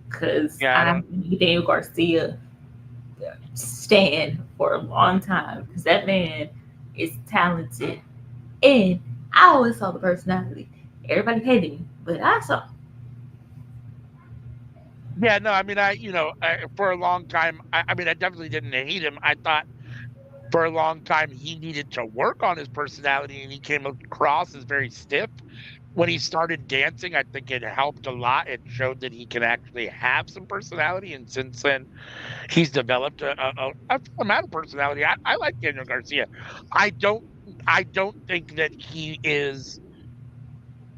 because Yeah. I I've don't. been a Daniel Garcia stand for a long time because that man is talented and I always saw the personality. Everybody hated me, but I saw. Yeah. No. I mean, for a long time, I mean, I definitely didn't hate him. I thought for a long time he needed to work on his personality, and he came across as very stiff. When he started dancing, I think it helped a lot. It showed that he can actually have some personality, and since then, he's developed a amount of personality. I like Daniel Garcia. I don't I don't think that he is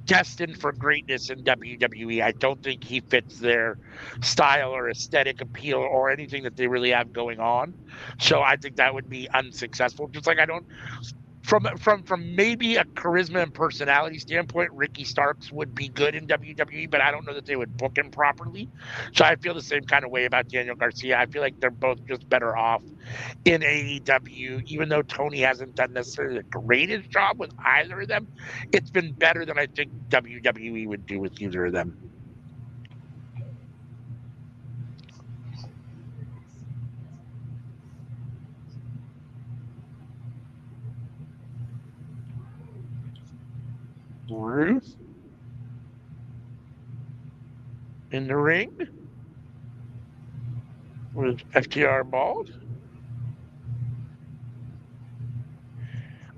destined for greatness in WWE. I don't think he fits their style or aesthetic appeal or anything that they really have going on. So I think that would be unsuccessful. Just like I don't from maybe a charisma and personality standpoint, Ricky Starks would be good in WWE, but I don't know that they would book him properly. So I feel the same kind of way about Daniel Garcia. I feel like they're both just better off in AEW, even though Tony hasn't done necessarily the greatest job with either of them. It's been better than I think WWE would do with either of them. Ruth in the ring with FTR Bald.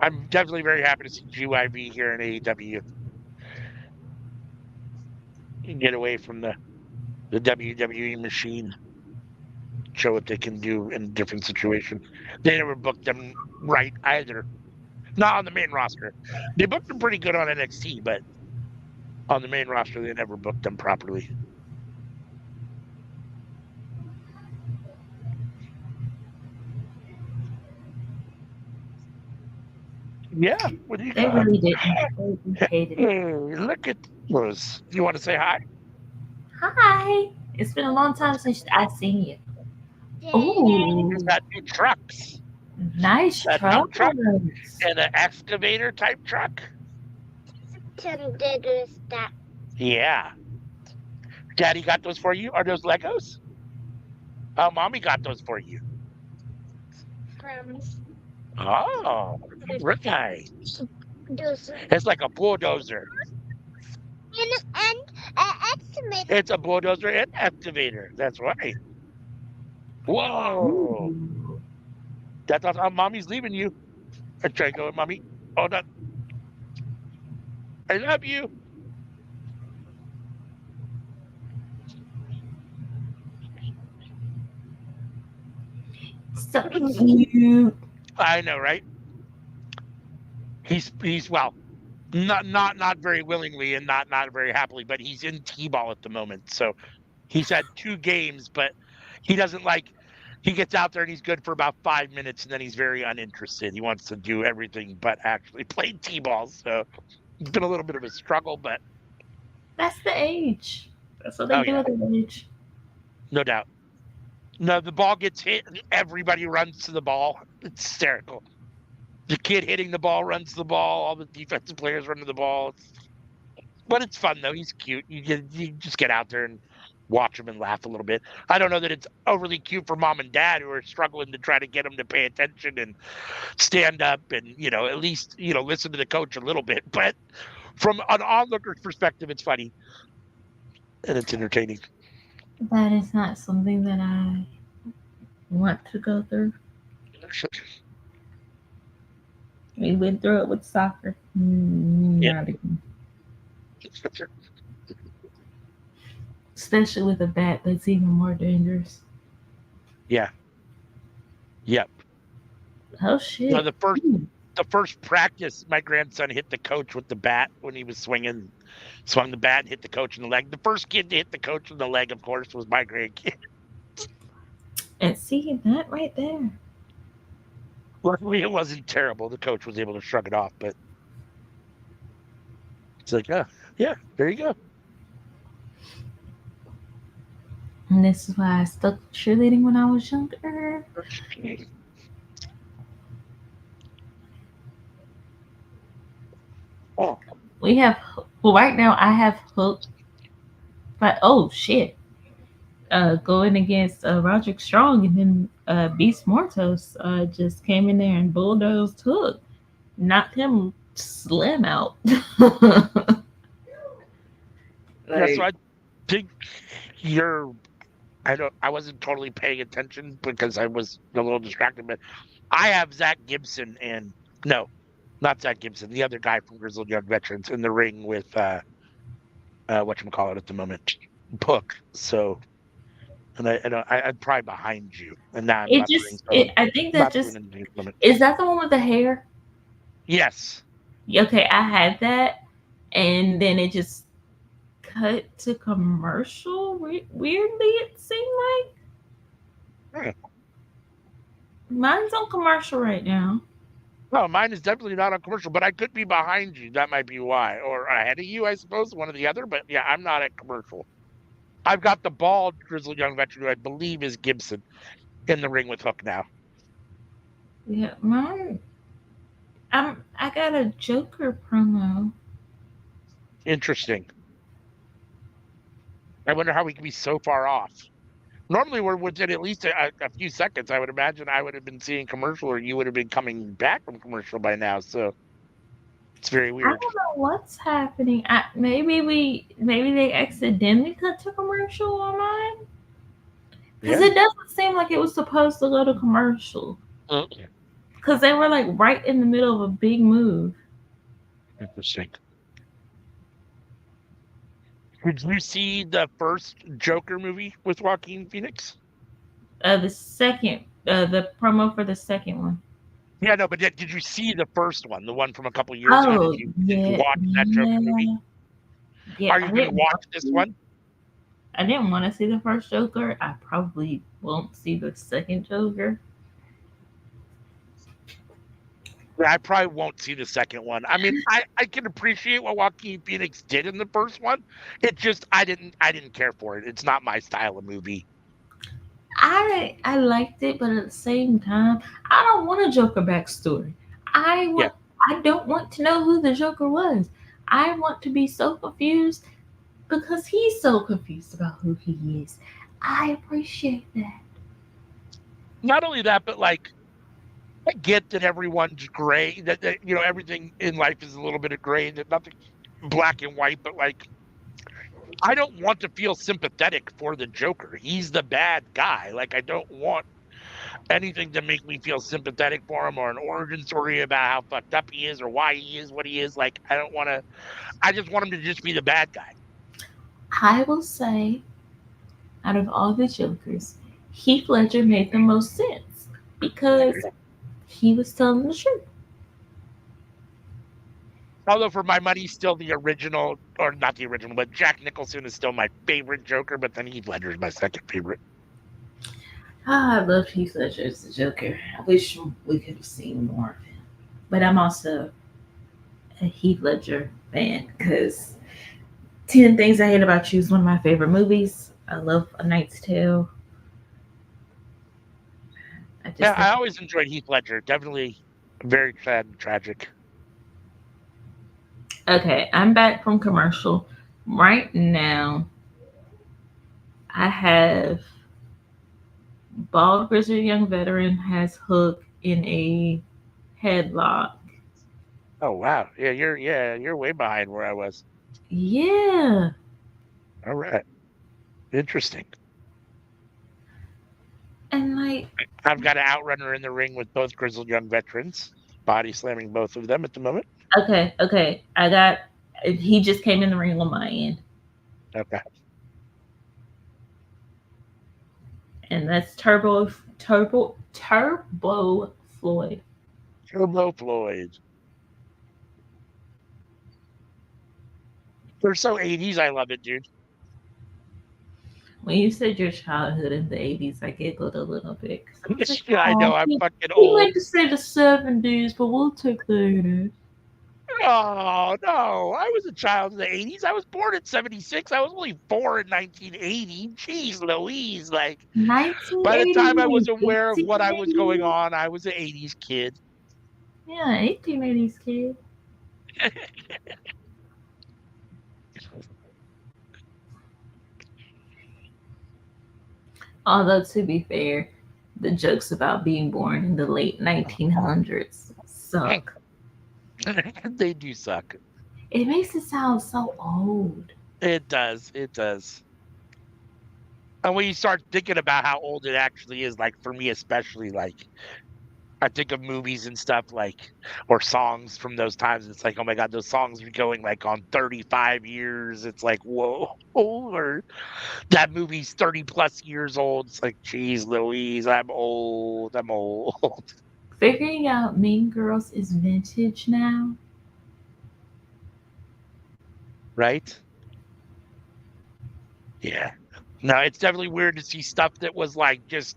I'm definitely very happy to see GYV here in AEW and get away from the WWE machine, show what they can do in different situations. They never booked them right either. Not on the main roster. They booked them pretty good on NXT, but on the main roster, they never booked them properly. Yeah, what do you They got? really didn't. They hated it. Hey, look at those. You want to say hi? Hi. It's been a long time since I've seen you. He's Ooh, got two trucks, nice a dump truck trucks. and an excavator type truck. Yeah. Daddy got those for you? Are those Legos? Oh, mommy got those for you. Oh, right. It's like a bulldozer. It's a bulldozer and excavator. That's right. Whoa. Ooh. That's how mommy's leaving you. I try to go with mommy. Hold on. I love you. So cute. I know, right? He's well, not very willingly and not very happily, but he's in T-ball at the moment. So he's had 2 games, but he doesn't like. He gets out there and he's good for about 5 minutes, and then he's very uninterested. He wants to do everything but actually play T-ball. So it's been a little bit of a struggle, but That's the age. That's what they oh do yeah, at the age. no doubt. No, the ball gets hit, and everybody runs to the ball. It's hysterical. The kid hitting the ball runs to the ball. All the defensive players run to the ball. But it's fun though. He's cute. You just get out there and watch him and laugh a little bit. I don't know that it's overly cute for mom and dad who are struggling to try to get him to pay attention and stand up and at least listen to the coach a little bit. But from an onlooker's perspective, it's funny and it's entertaining. That is not something that I want to go through. We went through it with soccer. Yeah. Not again. Especially with a bat, that's even more dangerous. Yeah. Yep. Oh No, shit. the first practice, my grandson hit the coach with the bat when he was swung the bat and hit the coach in the leg. The first kid to hit the coach in the leg, of course, was my grandkid. And see that right there. Luckily, it wasn't terrible. The coach was able to shrug it off, but it's like, oh, yeah, there you go. And this is why I stuck cheerleading when I was younger. Oh, We have, well, right now I have Hook, but oh shit. Going against Roderick Strong, and then Beast Mortos just came in there and bulldozed Hook, knocked him slim out. yeah, so Like, I think you're. I wasn't totally paying attention because I was a little distracted, but I have Zach Gibson and no, not Zach Gibson, the other guy from Grizzled Young Veterans in the ring with whatchamacallit at the moment, Hook. So, I'm probably behind you, and now I'm it not doing just, so. I think that Not doing just, anything at the moment. is that the one with the hair? Yes. Okay, I had that, and then it just cut to commercial. Weirdly, it seemed like Hmm. mine's on commercial right now. No, mine is definitely not on commercial, but I could be behind you. That might be why, or ahead of you, I suppose, one or the other. But yeah, I'm not at commercial. I've got the bald grizzled young veteran who I believe is Gibson in the ring with Hook now. Yeah, mine. I got a Joker promo. Interesting. I wonder how we can be so far off. Normally, we're within at least a few seconds. I would imagine I would have been seeing commercial, or you would have been coming back from commercial by now. So it's very I weird. don't know what's happening. Maybe they accidentally cut to commercial on mine because Yeah. it doesn't seem like it was supposed to go to commercial Okay. because they were like right in the middle of a big move. Interesting. Did you see the first Joker movie with Joaquin Phoenix? The promo for the second one. Yeah, no, but did you see the first one, the one from a couple years ago? Oh Did you yeah, watch that Joker movie? yeah, yeah. Are you going to watch this one? I didn't want to see the first Joker. I probably won't see the second Joker. I probably won't see the second one. I mean, I can appreciate what Joaquin Phoenix did in the first one. It just I didn't care for it. It's not my style of movie. I liked it, but at the same time, I don't want a Joker backstory. I Yeah. want I don't want to know who the Joker was. I want to be so confused because he's so confused about who he is. I appreciate that. Not only that, but like I get that everyone's gray, that everything in life is a little bit of gray, that nothing's black and white, but like I don't want to feel sympathetic for the Joker. He's the bad guy. Like I don't want anything to make me feel sympathetic for him or an origin story about how fucked up he is or why he is what he is. Like I don't want to. I just want him to just be the bad guy. I will say, out of all the Jokers, Heath Ledger made the most sense because he was telling the truth. Although for my money, still the original, or not the original, but Jack Nicholson is still my favorite Joker. But then Heath Ledger is my second favorite. I love Heath Ledger as the Joker. I wish we could have seen more of him. But I'm also a Heath Ledger fan because 10 Things I Hate About You is one of my favorite movies. I love A Knight's Tale. I Yeah, just think, I always enjoyed Heath Ledger. Definitely very sad and tragic. okay, I'm back from commercial. Right now, I have Bald Grizzled Young Veteran has Hook in a headlock. Oh wow, you're way behind where I was. Yeah. All right, interesting. And like, I've got an outrunner in the ring with both grizzled young veterans, body slamming both of them at the moment. okay. He just came in the ring on my end. Okay. And that's Turbo Floyd. Turbo Floyd. They're so 80s. I love it, dude. When you said your childhood in the 80s, I giggled a little bit. 'Cause I was like, Yeah, I oh, know. I'm fucking he old. meant to say the 70s, but we'll take the 80s. Oh, no. I was a child in the 80s. I was born in 76. I was only 4 in 1980. Jeez Louise. Like, by the time I was 1980, aware of what I was going 1880. on, I was an 80s kid. Yeah, 1880s kid. Although, to be fair, the jokes about being born in the late 1900s suck. They do suck. It makes it sound so old. It does. It does. And when you start thinking about how old it actually is, like for me especially, like I think of movies and stuff like or songs from those times. It's like, oh my God, those songs are going like on 35 years. It's like, whoa, or that movie's 30 plus years old. It's like, geez, Louise, I'm old. I'm old. Figuring out Mean Girls is vintage now. Right? Yeah. No, it's definitely weird to see stuff that was like just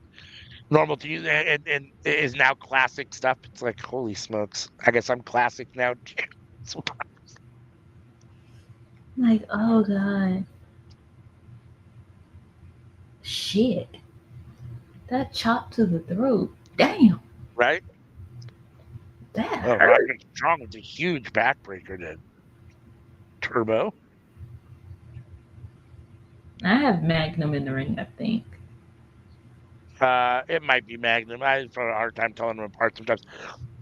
normal to you and is now classic stuff. It's like, holy smokes. I guess I'm classic now. So Like, oh god, shit, that chop to the throat. Damn, right? that Oh, hurt. Roderick Strong was a huge backbreaker to Turbo. I have Magnum in the ring, I think. It might be Magnum. I have a hard time telling them apart sometimes.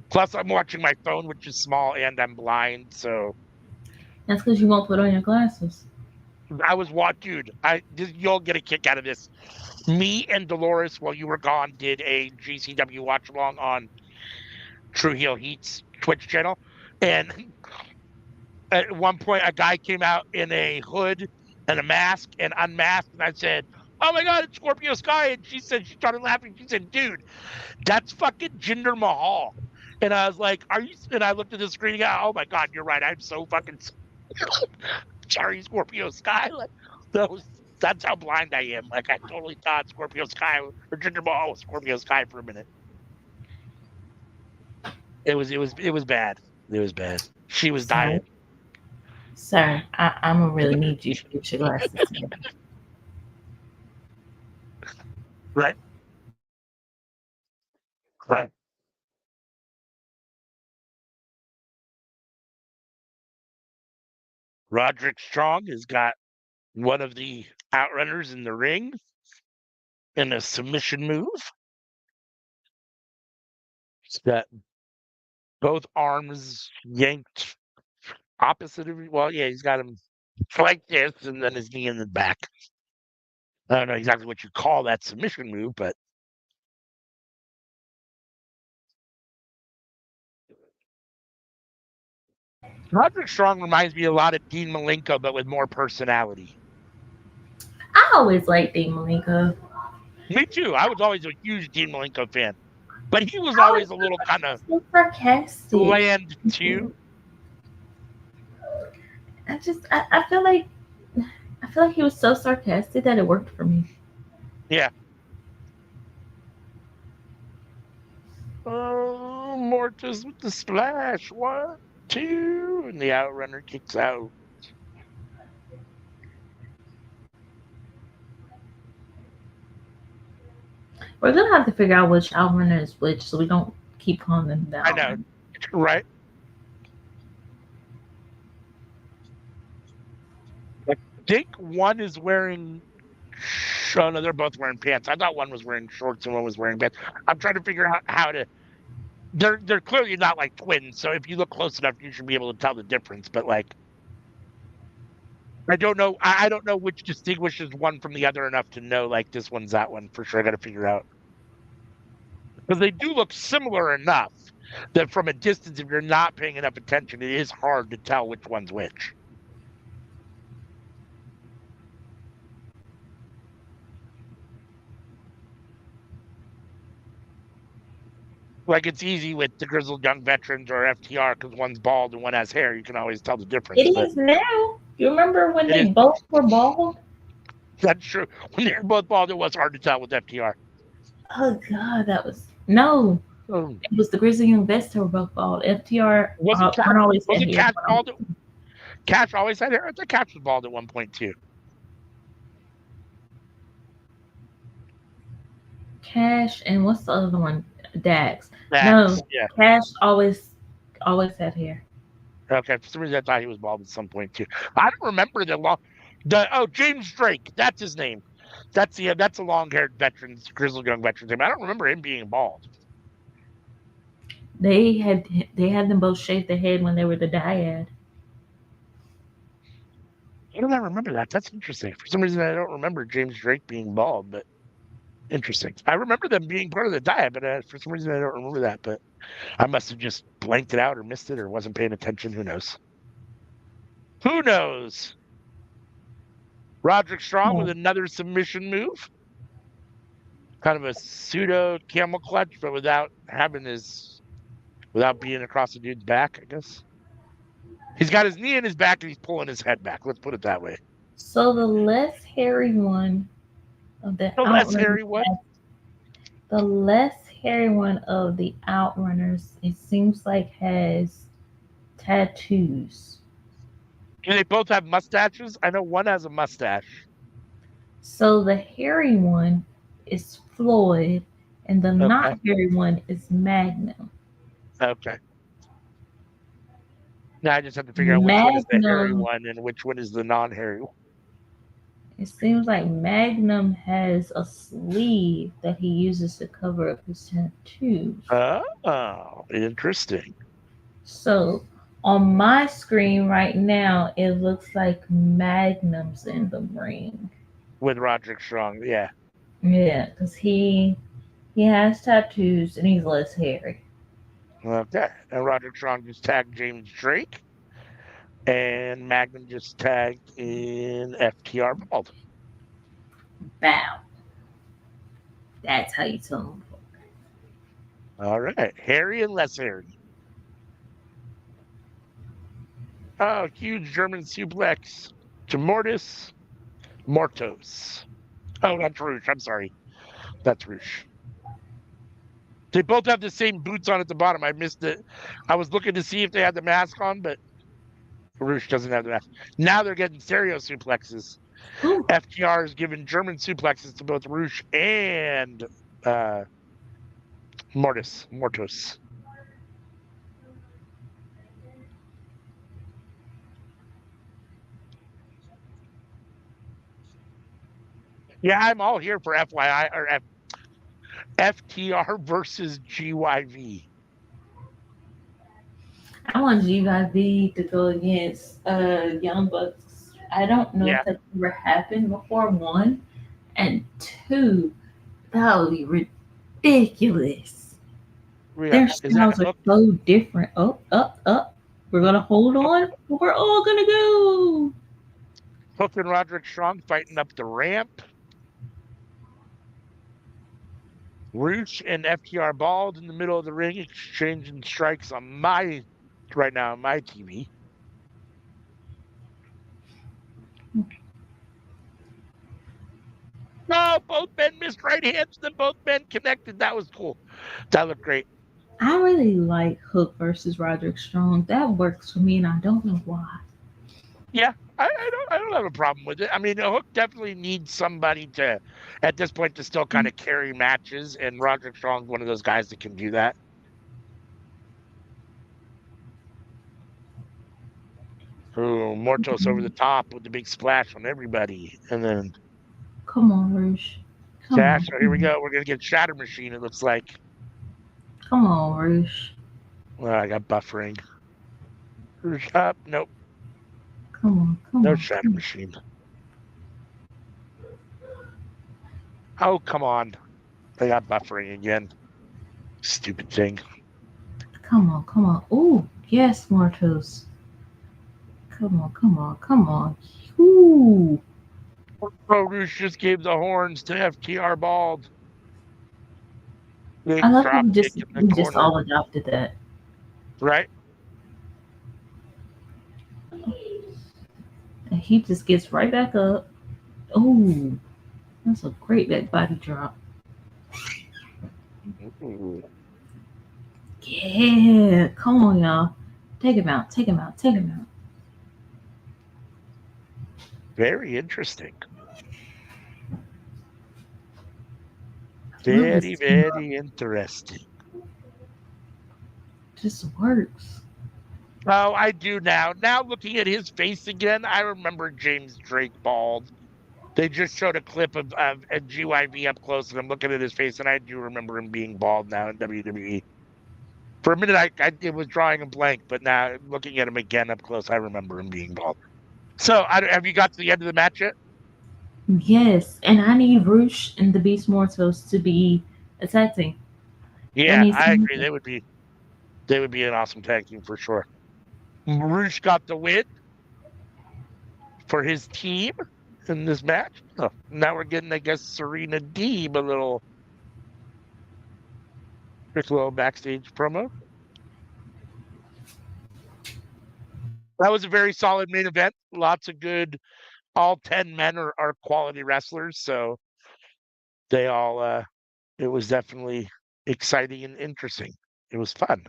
Plus, I'm watching my phone, which is small, and I'm blind. So That's because you won't put on your glasses. I was dude. You'll get a kick out of this. Me and Dolores, while you were gone, did a GCW watch along on True Heel Heat's Twitch channel, and at one point, a guy came out in a hood and a mask and unmasked, and I said, "Oh my God, it's Scorpio Sky!" And she started laughing. She said, "Dude, that's fucking Jinder Mahal." And I was like, "Are you?" And I looked at the screen and go, "Oh my God, you're right. I'm so fucking sorry, Scorpio Sky." Like, that's how blind I am. Like, I totally thought Scorpio Sky or Jinder Mahal was Scorpio Sky for a minute. It was bad. It was bad. She was Sir, dying. sir, I'm gonna really need you to get your glasses together. Right. Right. Roderick Strong has got one of the outrunners in the ring in a submission move. He's got both arms yanked opposite of you. Well, yeah, he's got him like this, and then his knee in the back. I don't know exactly what you call that submission move, but Roderick Strong reminds me a lot of Dean Malenko, but with more personality. I always liked Dean Malenko. Me too. I was always a huge Dean Malenko fan, but he was I always always a little kind of so sarcastic. bland too. I feel like he was so sarcastic that it worked for me. Yeah. Oh, Mortis with the splash. 1, 2, and the outrunner kicks out. We're gonna have to figure out which outrunner is which, so we don't keep calling them the I know, outrunner. right? I think one is wearing. Oh no, they're both wearing pants. I thought one was wearing shorts and one was wearing pants. I'm trying to figure out how to. They're clearly not like twins, so if you look close enough, you should be able to tell the difference. But like, I don't know. I don't know which distinguishes one from the other enough to know like this one's that one for sure. I got to figure out because they do look similar enough that from a distance, if you're not paying enough attention, it is hard to tell which one's which. Like it's easy with the grizzled young veterans or FTR because one's bald and one has hair. You can always tell the It difference. But is now. You remember when it they is both were bald? that's true. When they're both bald, it was hard to tell with FTR. Oh God, that was no. Oh, It was the Grizzly and Vest who were both bald. FTR wasn't Cash? one always had Wasn't hair. Cash bald? Cash always had hair. I thought Cash was bald at one point too. Cash and what's the other one? Dax. No, That's yeah. Cash always had hair. Okay, for some reason I thought he was bald at some point too. I don't remember the long. James Drake. That's his name. That's a long-haired veteran, grizzled young veteran's name. I don't remember him being bald. They had they had them both shave their head when they were the dyad. I don't remember that. That's interesting. For some reason I don't remember James Drake being bald, but interesting. I remember them being part of the diet, but for some reason I don't remember that. But I must have just blanked it out or missed it or wasn't paying attention. Who knows? Who knows? Roderick Strong with Oh, another submission move. Kind of a pseudo camel clutch, but without being across the dude's back, I guess. He's got his knee in his back and he's pulling his head back. Let's put it that way. so the less hairy one of the The less outrunners, hairy one. the less hairy one of the outrunners, it seems like has tattoos. Do they both have mustaches? I know one has a mustache. So the hairy one is Floyd, and the not Okay. hairy one is Magnum. Okay. Now I just have to figure out which one is the hairy Magnum, one and which one is the non-hairy one. it seems like Magnum has a sleeve that he uses to cover up his tattoos. Oh, interesting. So on my screen right now, it looks like Magnum's in the ring. With Roderick Strong, yeah. Yeah, because he has tattoos and he's less hairy. Okay. And Roderick Strong just tagged James Drake. And Magnum just tagged in FTR Bald. Bow. That's how you tell them. All right. Hairy and less hairy. Oh, huge German suplex to Mortos. Oh, that's Roosh. I'm sorry. That's Roosh. They both have the same boots on at the bottom. I missed it. I was looking to see if they had the mask on, but Roosh doesn't have the mask. Now they're getting stereo suplexes. Ooh, FTR is giving German suplexes to both Roosh and uh, Mortos. Yeah, I'm all here for FYI or FTR versus GYV. I want GYV to go against Young Bucks. I don't know Yeah, if that's ever happened before. One and two, that would be ridiculous. yeah. Their Is that styles are Hook? so different. Up, up, up. We're gonna hold Hook, on. We're all gonna go. Hook and Roderick Strong fighting up the ramp. Roosh and FTR Bald in the middle of the ring, exchanging strikes on my right now on my TV. No, both men missed right hands, then both men connected. That was cool. That looked great. I really like Hook versus Roderick Strong. That works for me, and I don't know why. Yeah, I don't have a problem with it. I mean, Hook definitely needs somebody to, at this point, to still kind of carry matches, and Roderick Strong's one of those guys that can do that. Oh, Mortos over the top with the big splash on everybody, and then Come on, Roosh. Come Sash. on, So here come we on, go. We're gonna get Shatter Machine. It looks like. come on, Roosh. Well, I got buffering. Who's up? Nope, Come on, come no on, Shatter come on. Machine. Oh, come on. They got buffering again. Stupid thing. Come on, come on. Oh, yes, Martos. Come on, come on, come on. Ooh. Oh, Roosh just gave the horns to FTR Bald. I Big love how drop kick in the we just corner. all adopted that. Right? And he just gets right back up. Oh, that's a great back body drop. Ooh, Yeah, come on, y'all. Take him out, take him out, take him out. very interesting. I love this Very, team. very interesting. Just works. Oh, I do now. Now looking at his face again, I remember James Drake Bald. They just showed a clip of a GYV up close, and I'm looking at his face, and I do remember him being bald now in WWE. For a minute, it was drawing a blank, but now looking at him again up close, I remember him being bald. So, have you got to the end of the match yet? Yes, and I need Roosh and the Beast Mortals to be a tag team. That Yeah, needs to I agree. happen. They would be an awesome tag team for sure. Roosh got the win for his team in this match. Oh, now we're getting, I guess, Serena Deeb a little quick little backstage promo. That was a very solid main event. Lots of good. All 10 men are quality wrestlers, so they all. It was definitely exciting and interesting. It was fun.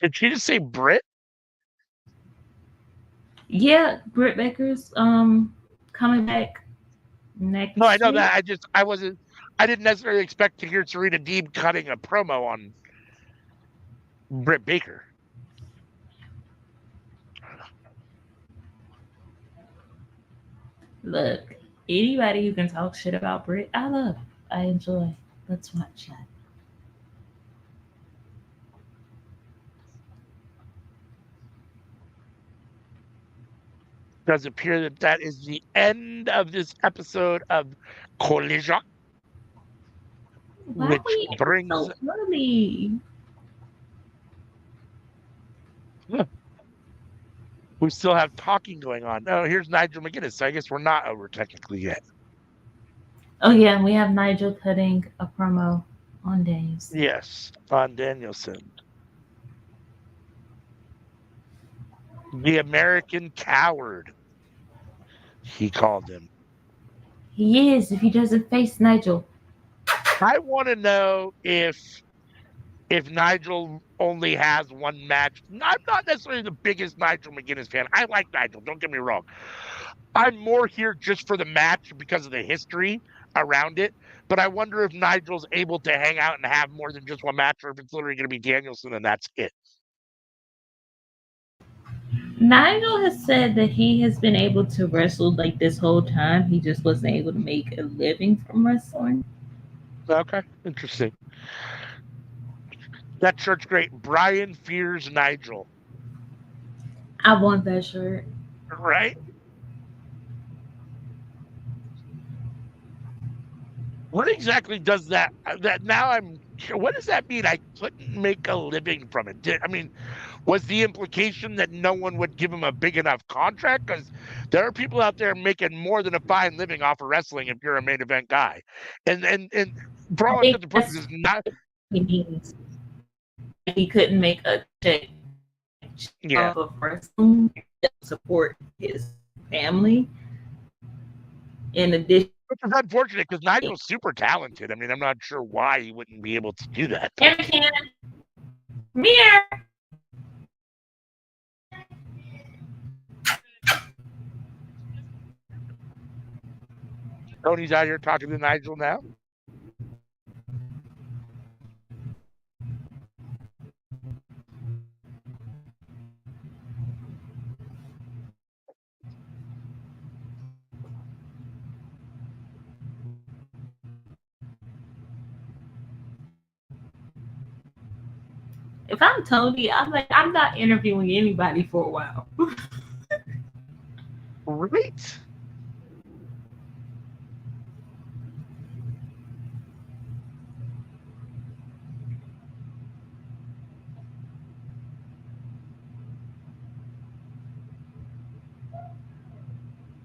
Did she just say Brit? Yeah, Britt Baker's coming back No, I next know week. that. I wasn't. I didn't necessarily expect to hear Serena Deeb cutting a promo on Britt Baker. Look, anybody who can talk shit about Britt, I love. I enjoy. Let's watch that. It does appear that that is the end of this episode of Collision, Why are which we in brings. so early? We still have talking going on. Oh, here's Nigel McGuinness. So I guess we're not over technically yet. Oh yeah, we have Nigel cutting a promo on Days. Yes, on Danielson. The American Coward. He called him. He is if he doesn't face Nigel. I want to know if Nigel only has one match. I'm not necessarily the biggest Nigel McGuinness fan. I like Nigel, don't get me wrong. I'm more here just for the match because of the history around it. But I wonder if Nigel's able to hang out and have more than just one match, or if it's literally going to be Danielson and that's it. Nigel has said that he has been able to wrestle like this whole time. He just wasn't able to make a living from wrestling. Okay, interesting. That shirt's great. Brian fears Nigel. I want that shirt. Right? What exactly does that now what does that mean? I couldn't make a living from it. Was the implication that no one would give him a big enough contract? Because there are people out there making more than a fine living off of wrestling if you're a main event guy. And for all intents and purposes, not he means he couldn't make a check off of wrestling to support his family. In addition, which is unfortunate because Nigel's super talented. I mean, I'm not sure why he wouldn't be able to do that. Mirror. Tony's out here talking to Nigel now. If I'm Tony, I'm like, I'm not interviewing anybody for a while. Right.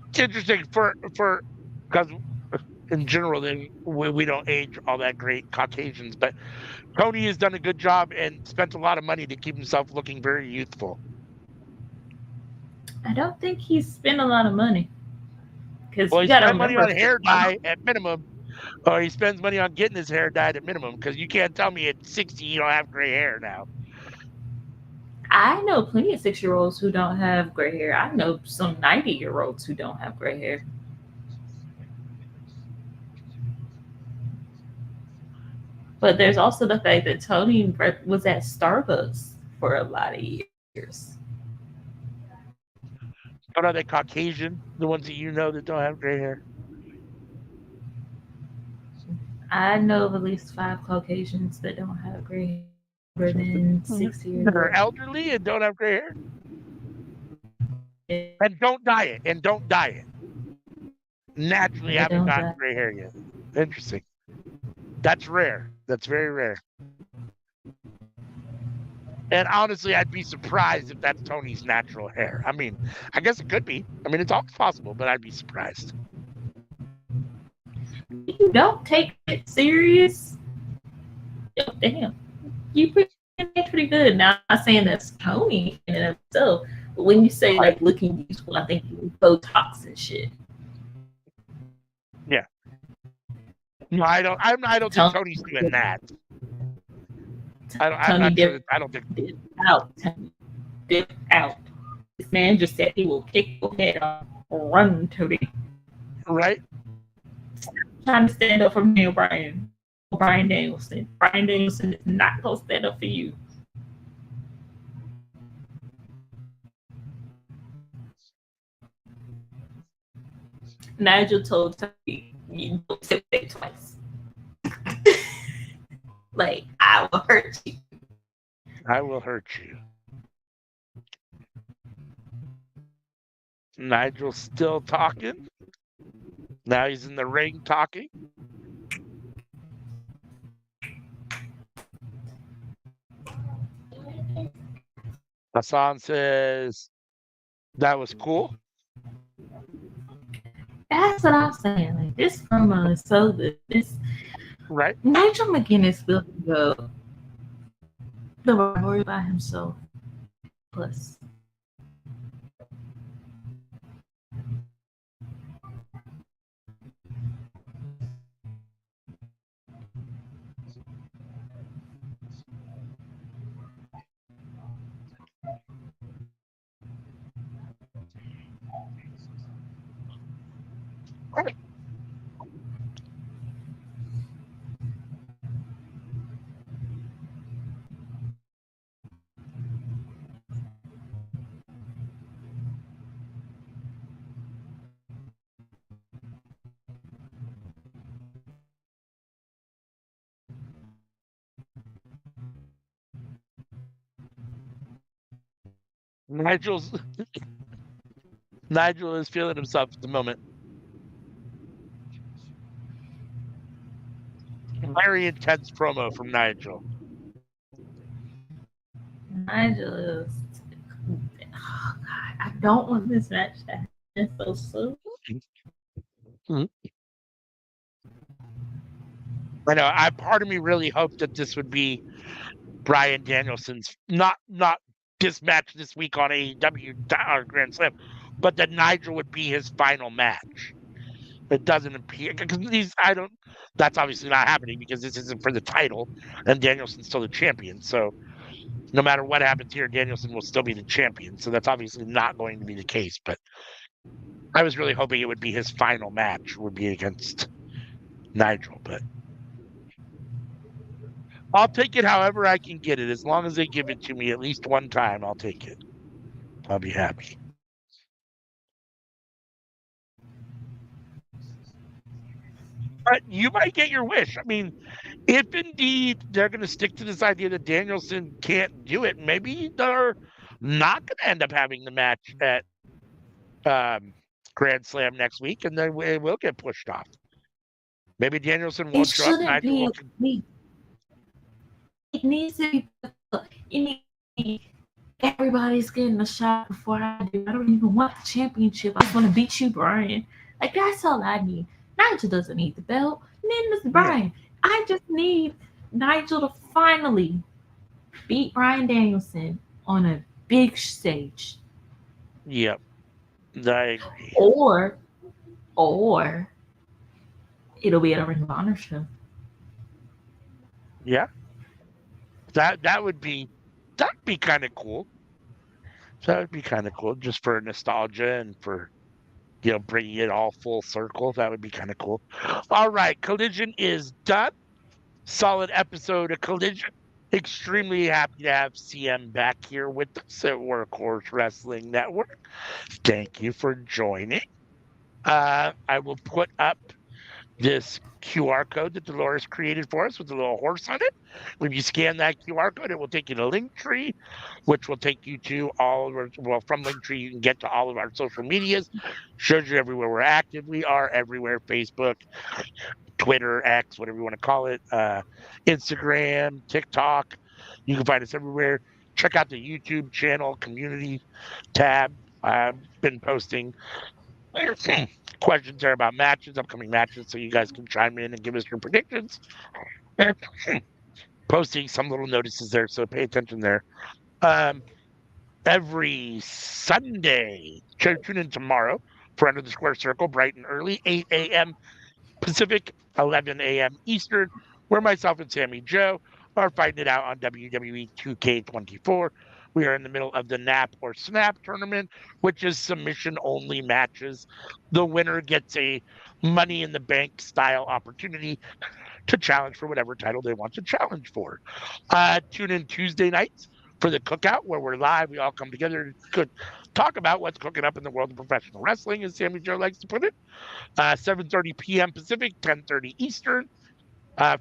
It's interesting because in general, we don't age all that great Caucasians, but Tony has done a good job and spent a lot of money to keep himself looking very youthful. I don't think he's spent a lot of money. Well, he spent money on hair dye at minimum, or he spends money on getting his hair dyed at minimum, because you can't tell me at 60 you don't have gray hair now. I know plenty of 6-year-olds who don't have gray hair. I know some 90-year-olds who don't have gray hair. But there's also the fact that Tony was at Starbucks for a lot of years. But are they Caucasian, the ones that you know that don't have gray hair? I know of at least 5 Caucasians that don't have gray hair older than 6 years. That are elderly and don't have gray hair? And don't dye it. Naturally haven't gotten gray hair yet. Interesting. That's rare. That's very rare. And honestly, I'd be surprised if that's Tony's natural hair. I mean, I guess it could be. I mean, it's always possible, but I'd be surprised. You don't take it serious. Oh, damn. You pretty good. Now, I'm not saying that's Tony in and of itself, but when you say like looking useful, I think you Botox and shit. Yeah. No, I don't think Tony's doing that. I don't think. Dip out. This man just said he will kick your head off or run, Tony. Right? Trying to stand up for me, Brian Danielson. Brian Danielson is not going to stand up for you. Nigel told Tony, you don't tip it twice. Like, I will hurt you. I will hurt you. Nigel's still talking. Now he's in the ring talking. Hassan says that was cool. That's what I'm saying. Like, this promo is so good. Right. Nigel McGuinness will go the rivalry by himself. Plus. Nigel's Nigel is feeling himself at the moment. Very intense promo from Nigel. Nigel is. Oh God, I don't want this match to happen so soon. Mhm. I know. Part of me really hoped that this would be Bryan Danielson's not this match this week on AEW or Grand Slam, but that Nigel would be his final match. It doesn't appear because these I don't. That's obviously not happening because this isn't for the title, and Danielson's still the champion. So no matter what happens here, Danielson will still be the champion. So that's obviously not going to be the case. But I was really hoping it would be his final match would be against Nigel. But I'll take it however I can get it. As long as they give it to me at least one time, I'll take it. I'll be happy. But you might get your wish. I mean, if indeed they're going to stick to this idea that Danielson can't do it, maybe they're not going to end up having the match at um, Grand Slam next week, and then it will get pushed off. Maybe Danielson It won't show up. shouldn't Nigel be will. a week. It needs to be. You need everybody's getting a shot before I do. I don't even want the championship. I just want to beat you, Brian. Like that's all I need. Nigel doesn't need the belt. Neither does Yeah. Brian. I just need Nigel to finally beat Brian Danielson on a big stage. Yep. I agree. Or it'll be at a Ring of Honor show. Yeah. That'd be kind of cool. That would be kind of cool, just for nostalgia and for bringing it all full circle. That would be kind of cool. All right, Collision is done. Solid episode of Collision. Extremely happy to have CM back here with us at Workhorse Wrestling Network. Thank you for joining. I will put up this QR code that Dolores created for us with a little horse on it. When you scan that QR code, it will take you to Linktree, which will take you to all of our, well, from Linktree, you can get to all of our social medias. Shows you everywhere we're active. We are everywhere: Facebook, Twitter, X, whatever you want to call it, Instagram, TikTok. You can find us everywhere. Check out the YouTube channel community tab. I've been posting questions there about matches, upcoming matches, so you guys can chime in and give us your predictions. Posting some little notices there, so pay attention there. Um, every Sunday, tune in tomorrow for Under the Square Circle, bright and early, 8 a.m. Pacific, 11 a.m. Eastern, where myself and Sammy Joe are fighting it out on WWE 2K24. We are in the middle of the NAP or SNAP tournament, which is submission only matches. The winner gets a money in the bank style opportunity to challenge for whatever title they want to challenge for. Tune in Tuesday nights for the cookout where we're live. We all come together to talk about what's cooking up in the world of professional wrestling, as Sammy Joe likes to put it. 7:30 p.m. Pacific, 10:30 Eastern.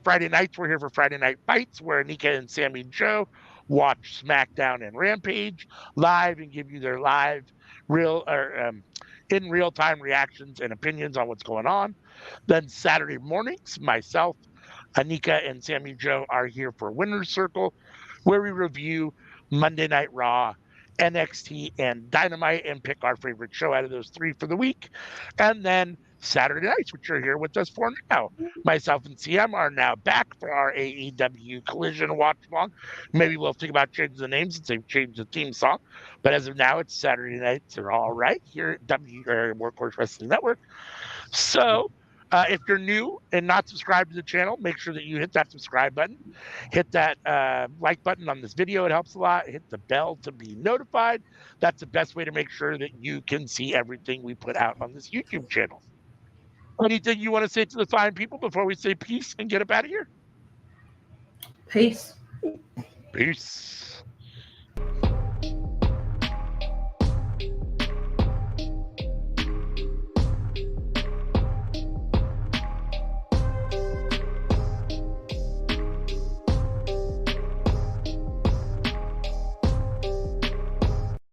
Friday nights, we're here for Friday Night Fights, where Anika and Sammy Joe watch SmackDown and Rampage live and give you their live, real or in real time reactions and opinions on what's going on. Then Saturday mornings, myself, Anika, and Sammy Joe are here for Winner's Circle, where we review Monday Night Raw, NXT, and Dynamite and pick our favorite show out of those three for the week. And then Saturday nights, which you're here with us for now. Myself and CM are now back for our AEW Collision Watch Along. Maybe we'll think about changing the name since they've changed the theme song. But as of now, it's Saturday nights are all right here at Workhorse Wrestling Network. So if you're new and not subscribed to the channel, make sure that you hit that subscribe button. Hit that like button on this video. It helps a lot. Hit the bell to be notified. That's the best way to make sure that you can see everything we put out on this YouTube channel. Anything you want to say to the fine people before we say peace and get up out of here? Peace. Peace.